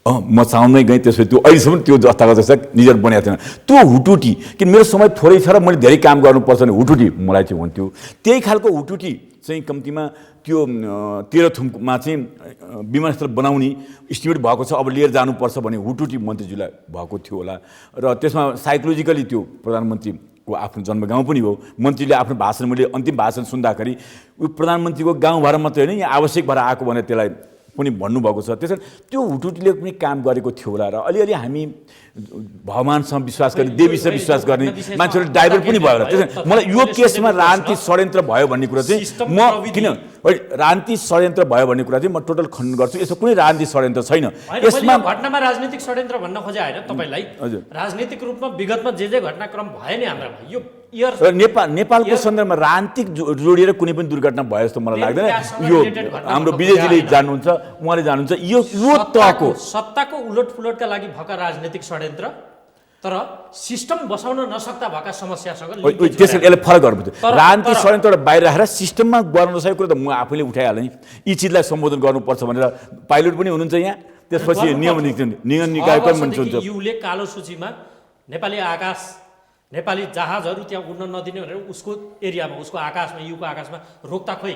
C: म चाहँदै गएँ। त्यसपछि त्यो अहिलेसम्म त्यो जस्ताको जस्ता निजर बनाएको थिएन। त्यो हुटुटी कि मेरो समय थोरै छ र मैले धेरै काम गर्नुपर्छ भने हुटुटी मलाई चाहिँ हुन्थ्यो। त्यही खालको हुटुटी चाहिँ कम्तीमा त्यो तेह्रथुममा चाहिँ विमानस्थल बनाउने इस्टिमेट भएको छ, अब लिएर जानुपर्छ भने हुटुटी मन्त्रीज्यूलाई भएको थियो होला। र त्यसमा साइकोलोजिकली त्यो प्रधानमन्त्रीको आफ्नो जन्मगाउँ पनि हो। मन्त्रीले आफ्नो भाषण, मैले अन्तिम भाषण सुन्दाखेरि प्रधानमन्त्रीको गाउँ भएर मात्रै होइन, यहाँ आवश्यक भएर आएको भनेर त्यसलाई पनि भन्नुभएको छ। त्यसैले त्यो हुटुटीले पनि काम गरेको थियो होला। र अलिअलि हामी भगवान्सँग विश्वास गर्ने, देवीसँग विश्वास गर्ने मान्छेहरू डाइभर पनि भयो होला। त्यसैले मलाई यो केसमा राजनीतिक षड्यन्त्र भयो भन्ने कुरा चाहिँ म किन राजनीतिक षड्यन्त्र भयो भन्ने कुरा चाहिँ म टोटल खण्डन गर्छु। यसो कुनै राजनीतिक षड्यन्त्र छैन।
A: यसमा घटनामा राजनीतिक षड्यन्त्र भन्न खोजे होइन तपाईलाई। राजनीतिक रूपमा विगतमा जे घटनाक्रम भयो नि हाम्रामा यो
C: नेपालको सन्दर्भमा राजनीतिक जोडिएर कुनै पनि दुर्घटना भयो जस्तो मलाई लाग्दैन। यो हाम्रो विजयजीले जान्नुहुन्छ, उहाँले जान्नुहुन्छ। यो तहको
A: सत्ताको उलटफुलटका लागि भएका राजनीतिक षड्यन्त्र, तर सिस्टम बसाउन नसक्दा भएका समस्यासँग
C: त्यसैले यसलाई फरक गर्नुपर्छ। राजनीतिक षड्यन्त्रबाट बाहिर राखेर सिस्टममा गर्न नसकेको कुरा त म आफैले उठाइहालेँ। यी चिजलाई सम्बोधन गर्नुपर्छ भनेर पाइलट पनि हुनुहुन्छ यहाँ। त्यसपछि नियम निकाय पनि हुन्छ।
A: युले कालो सूचीमा नेपाली आकाश, नेपाली जहाजहरू त्यहाँ उड्न नदिने भनेर उसको एरियामा, उसको आकाशमा, युको आकाशमा रोक्ता खोइ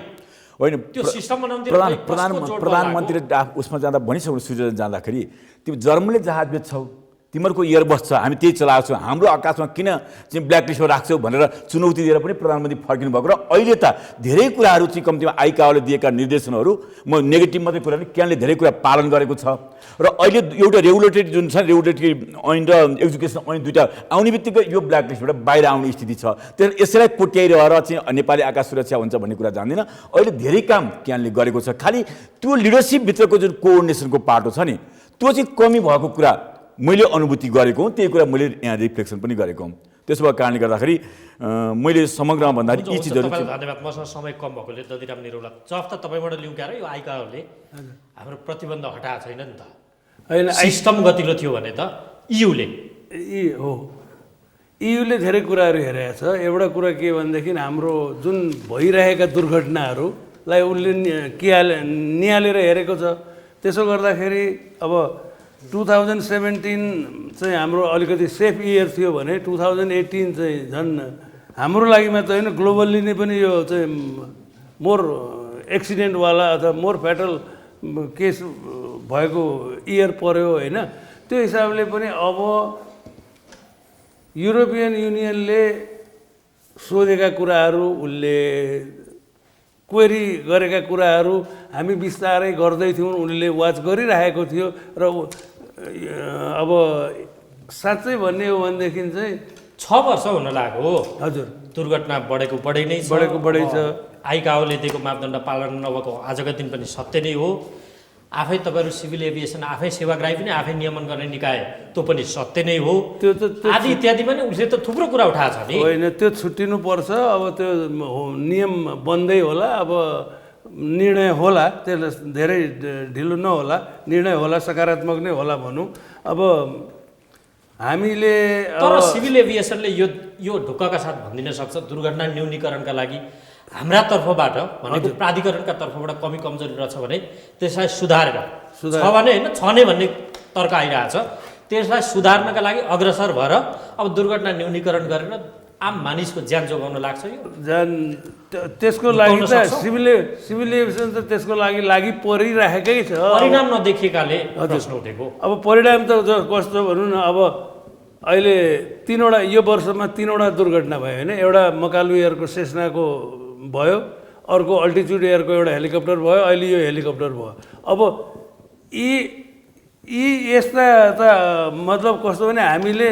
C: होइन।
A: त्यो सिस्टम बनाउँदै
C: प्रधानमन्त्री उसमा जाँदा भनिसक्नु, स्विजरल्यान्ड जाँदाखेरि तिमी जर्मनीले जहाज बेच्छौ, तिमीहरूको एयरबस छ, हामी त्यही चलाएको छौँ, हाम्रो आकाशमा किन चाहिँ ब्ल्याकलिस्टमा राख्छौ भनेर चुनौती दिएर पनि प्रधानमन्त्री फर्किनु भएको। र अहिले त धेरै कुराहरू चाहिँ कम्तीमा आइकाओले दिएका निर्देशनहरू, म नेगेटिभ मात्रै कुरा नि, क्यानले धेरै कुरा पालन गरेको छ। र अहिले एउटा रेगुलेटरी जुन छ, रेगुलेटरी ऐन र एजुकेसन ऐन दुईवटा आउने बित्तिकै यो ब्ल्याकलिस्टबाट बाहिर आउने स्थिति छ। त्यसैले यसैलाई कोट्याइरहेर चाहिँ नेपाली आकाश सुरक्षा हुन्छ भन्ने कुरा जान्दैन। अहिले धेरै काम क्यानले गरेको छ। खालि त्यो लिडरसिपभित्रको जुन कोअर्डिनेसनको पाटो छ नि, त्यो चाहिँ कमी भएको कुरा मैले अनुभूति गरेको हुँ। त्यही कुरा मैले यहाँ रिफ्लेक्सन पनि गरेको हुँ। त्यसो भएको कारणले गर्दाखेरि मैले समग्रमा भन्दाखेरि यी चिजहरू।
A: धन्यवाद। मसँग समय कम भएकोले दधिराम निरौला जफ त तपाईँबाट लिउँ क्यार यो आइकाहरूले हाम्रो प्रतिबन्ध हटाएको छैन नि त। होइन, सिस्टम गतिलो थियो भने त इयुले
D: इयुले धेरै कुराहरू हेरेको छ। एउटा कुरा के भनेदेखि हाम्रो जुन भइरहेका दुर्घटनाहरूलाई उसले निहालेर हेरेको छ। त्यसो गर्दाखेरि अब 2017 चाहिँ हाम्रो अलिकति सेफ इयर थियो भने 2018 चाहिँ झन् हाम्रो लागि मात्र होइन, ग्लोबल्ली नै पनि यो चाहिँ मोर एक्सिडेन्टवाला अथवा मोर फ्याटल केस भएको इयर पर्यो होइन। त्यो हिसाबले पनि अब युरोपियन युनियनले सोधेका कुराहरू, उसले क्वेरी गरेका कुराहरू हामी बिस्तारै गर्दैथ्यौँ, उनले वाच गरिरहेको थियो। र अब साँच्चै भन्ने हो भनेदेखि चाहिँ
A: 6 वर्ष हुन लाग्यो।
D: हजुर,
A: दुर्घटना बढेको बढै नै छ,
D: बढेको बढै छ।
A: आइकाओले दिएको मापदण्ड पालन नभएको आजको दिन पनि सत्य नै हो। आफै तपाईँहरू सिभिल एभिएसन आफै सेवाग्राही पनि आफै नियमन गर्ने निकाय, त्यो पनि सत्य नै हो।
D: त्यो त
A: आदि इत्यादि पनि उसले त थुप्रो कुरा उठाएको छ नि।
D: होइन, त्यो छुट्टिनु पर्छ। अब त्यो नियम बन्दै होला, अब निर्णय होला, त्यसले धेरै ढिलो नहोला, निर्णय होला, सकारात्मक नै होला भनौँ। अब हामीले
A: तर सिभिल एभिएसनले यो ढुक्कका साथ भनिदिन सक्छ दुर्घटना न्यूनीकरणका लागि हाम्रा तर्फबाट भनेको प्राधिकरणका तर्फबाट कमी कमजोरी रहेछ भने त्यसलाई सुधारेर छ भने होइन छ नै भन्ने तर्क आइरहेछ, त्यसलाई सुधार्नका लागि अग्रसर भएर अब दुर्घटना न्यूनीकरण गरेर आम मानिसको ज्यान जोगाउन लाग्छ। यो
D: ज्यान त्यसको लागि त सिभिल एभिएसन त त्यसको लागि परिराखेकै छ।
A: परिणाम नदेखिएकाले प्रश्न उठेको।
D: अब परिणाम त कस्तो भनौँ न, अब अहिले 3वटा यो वर्षमा 3वटा दुर्घटना भयो होइन। एउटा मकालु एयरको सेस्नाको भयो, अर्को अल्टिच्युड एयरको एउटा हेलिकप्टर भयो, अहिले यो हेलिकप्टर भयो। अब यी यस्ता त मतलब कस्तो भने हामीले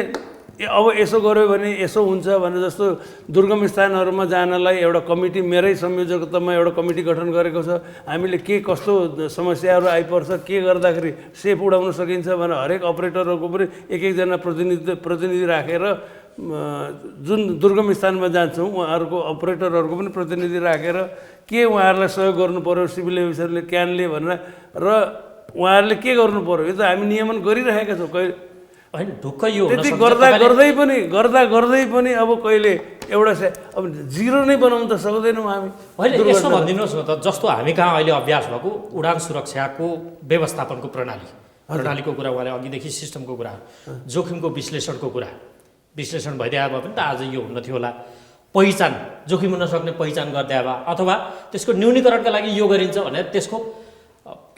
D: अब यसो गऱ्यो भने यसो हुन्छ भने जस्तो दुर्गम स्थानहरूमा जानलाई एउटा कमिटी, मेरै संयोजकतामा एउटा कमिटी गठन गरेको छ। हामीले के कस्तो समस्याहरू आइपर्छ, के गर्दाखेरि सेफ उडाउन सकिन्छ भनेर हरेक अपरेटरहरूको पनि एकजना प्रतिनिधि राखेर जुन दुर्गम स्थानमा जान्छौँ उहाँहरूको अपरेटरहरूको पनि प्रतिनिधि राखेर के उहाँहरूलाई सहयोग गर्नु पर्यो, सिभिल एभिएसनले क्यानले भनेर र उहाँहरूले के गर्नु पर्यो, यो त हामी नियमन गरिरहेका छौँ।
A: होइन ढुक्क यो
D: त्यति गर्दै पनि अब कहिले एउटा अब जिरो नै बनाउनु त सक्दैनौँ हामी।
A: होइन यसो भनिदिनुहोस् न त, जस्तो हामी कहाँ अहिले अभ्यास भएको उडान सुरक्षाको व्यवस्थापनको प्रणालीको कुरा, उहाँले अघिदेखि सिस्टमको कुरा, जोखिमको विश्लेषण भइदिए भए पनि त आज यो हुन्न थियो होला। पहिचान, जोखिम हुन सक्ने पहिचान गरिदिए भए अथवा त्यसको न्यूनीकरणका लागि यो गरिन्छ भने त्यसको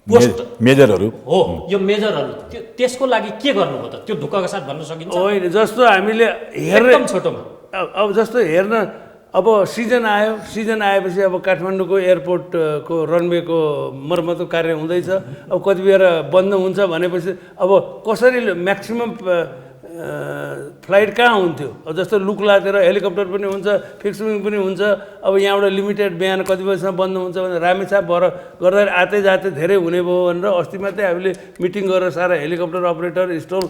C: मेजरहरू
A: हो, यो मेजरहरू त्यसको लागि के गर्नुभयो त, त्यो ढुक्कका साथ भन्न सकिन्छ?
D: होइन, जस्तो हामीले
A: एकदम छोटोमा
D: अब जस्तो हेर्न, अब सिजन आएपछि अब काठमाडौँको एयरपोर्टको रनवेको मर्मतको कार्य हुँदैछ। अब कति बेर बन्द हुन्छ भनेपछि अब कसरी म्याक्सिमम फ्लाइट कहाँ हुन्थ्यो। अब जस्तो लुक लातेर हेलिकप्टर पनि हुन्छ, फिक्स विङ पनि हुन्छ। अब यहाँबाट लिमिटेड बिहान कति बजीसम्म बन्द हुन्छ भने रामेछाप भएर गर्दा आते जाते धेरै हुने भयो भनेर अस्ति मात्रै हामीले मिटिङ गरेर सारा हेलिकप्टर अपरेटर, स्टल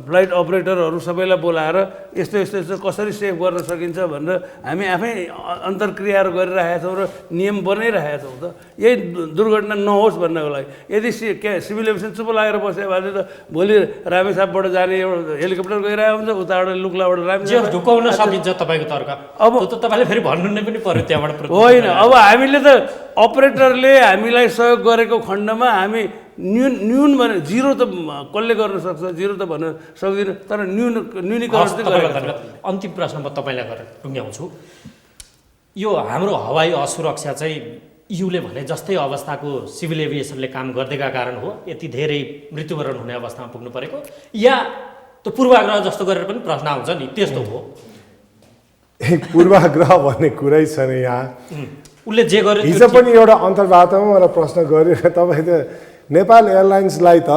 D: फ्लाइट अपरेटरहरू सबैलाई बोलाएर यस्तो कसरी सेभ गर्न सकिन्छ भनेर हामी आफै अन्तर्क्रियाहरू गरिरहेका छौँ र नियम बनाइरहेका छौँ। त यही दुर्घटना नहोस् भन्नको लागि यदि सिभिल एभिएसन चुप लागेर बस्यो भने त भोलि रामेछापबाट जाने एउटा हेलिकप्टर गइरहेको हुन्छ, उताबाट लुक्लाबाट रामेछाप
A: ढुकाउन सकिन्छ तपाईँको तर्क। अब त्यो त तपाईँले फेरि भन्नु नै पनि पर्यो त्यहाँबाट।
D: होइन, अब हामीले त अपरेटरले हामीलाई सहयोग गरेको खण्डमा हामी न्यून भने जिरो त कसले गर्न सक्छ, जिरो त भन्न सक्दिनँ, तर न्यूनीकरण चाहिँ गरेको।
A: अन्तिम प्रश्न म तपाईँलाई गरेर टुङ्ग्याउँछु। यो हाम्रो हवाई असुरक्षा चाहिँ युले भने जस्तै अवस्थाको सिभिल एभिएसनले काम गरिदिएका कारण हो यति धेरै मृत्युवरण हुने अवस्थामा पुग्नु परेको, या त्यो पूर्वाग्रह जस्तो गरेर पनि प्रश्न आउँछ नि, त्यस्तो हो?
B: पूर्वाग्रह भन्ने कुरै छैन यहाँ।
A: उसले जे गर्यो
B: हिजो पनि एउटा अन्तर्वार्तामा मलाई प्रश्न गरेर तपाईँ त नेपाल एयरलाइन्सलाई त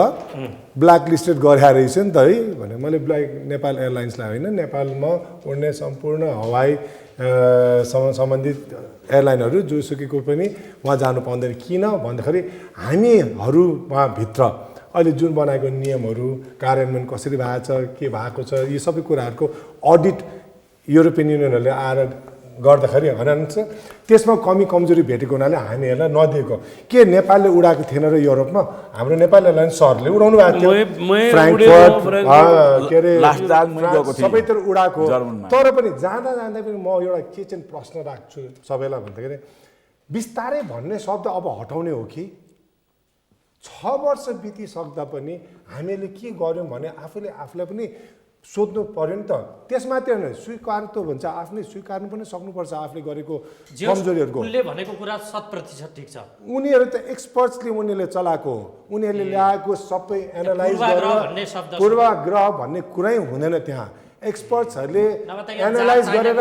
B: ब्ल्याक लिस्टेड गरे रहेछ नि त है भने, मैले नेपाल एयरलाइन्सलाई होइन, नेपालमा उड्ने सम्पूर्ण हवाई सम्बन्धित एयरलाइनहरू जोसुकैको पनि उहाँ जानु पाउँदैन। किन भन्दाखेरि हामीहरू उहाँभित्र अहिले जुन बनाएको नियमहरू कार्यान्वयन कसरी भएको छ, के भएको छ, यी सबै कुराहरूको अडिट युरोपियन युनियनहरूले आएर गर्दाखेरि हरान्छ। त्यसमा कमी कमजोरी भेटेको हुनाले हामीहरूलाई नदिएको। के नेपालले उडाएको थिएन र युरोपमा? हाम्रो नेपाल एयरलाइन्स सरले उडाउनु भएको थियो, फ्र्याङ्कफर्ट के अरे सबैतिर उडाएको। तर पनि जाँदा पनि म एउटा के चाहिँ प्रश्न राख्छु सबैलाई भन्दाखेरि बिस्तारै भन्ने शब्द अब हटाउने हो कि 6 वर्ष बितिसक्दा पनि हामीले के गर्यौँ भने आफूलाई पनि सोध्नु पर्यो नि त। त्यसमाथि होइन, स्वीकार त भन्छ आफूले स्वीकार्नु पनि सक्नुपर्छ आफूले गरेको कमजोरीहरूको।
A: उनले भनेको कुरा 100% ठिक छ।
B: उनीहरू त एक्सपर्ट्सले उनीहरूले चलाएको, उनीहरूले ल्याएको सबै एनालाइज गरेर पूर्वाग्रह भन्ने कुरै हुँदैन त्यहाँ। एक्सपर्ट्सहरूले एनालाइज गरेर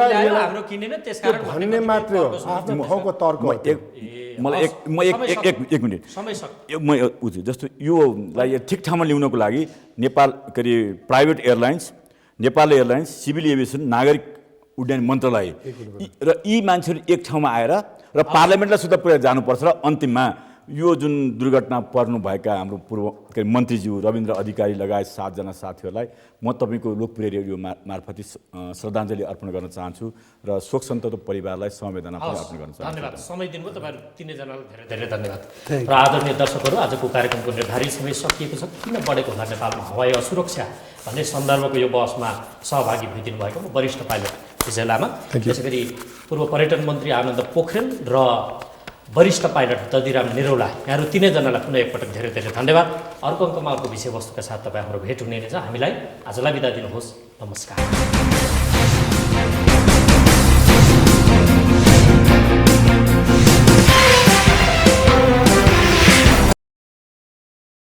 B: भन्ने मात्रै हो, आफ्नो ठाउँको तर्क।
C: मलाई एक मिनट जस्तो योलाई ठिक ठाउँमा ल्याउनको लागि नेपाल के अरे private airlines, Nepal airlines, civil aviation, नागरिक उड्डयन मन्त्रालय र यी मान्छेहरू एक ठाउँमा आएर र पार्लियामेन्टलाई सुद्धा पुर्याएर जानुपर्छ र अन्तिममा यो जुन दुर्घटना पर्नुभएका हाम्रो पूर्व के अरे मन्त्रीज्यू रविन्द्र अधिकारी लगायत 7 जना साथीहरूलाई म तपाईँको लोकप्रिय रेडियो मार्फत श्रद्धाञ्जली अर्पण गर्न चाहन्छु र शोक सन्तप्त परिवारलाई समवेदना पनि अर्पण गर्न चाहन्छु।
A: धन्यवाद। समय दिनुभयो तपाईँहरू तीनैजनालाई धेरै धेरै धन्यवाद। र आदरणीय दर्शकहरू, आजको कार्यक्रमको निर्धारित समय सकिएको छ। किन बढेको होला नेपालमा हवाई असुरक्षा भन्ने सन्दर्भको यो बहसमा सहभागी भइदिनु भएको वरिष्ठ पाइलट विजय लामा, त्यसै गरी पूर्व पर्यटन मन्त्री आनन्द पोखरेल र वरिष्ठ पाइलट दधिराम निरौला, यहाँहरू तीनैजनालाई पुनः एकपटक धेरै धेरै धन्यवाद। अर्को अङ्कमा अर्को विषयवस्तुका साथ तपाईँ हाम्रो भेट हुने नै छ। हामीलाई आजलाई बिदा दिनुहोस्। नमस्कार।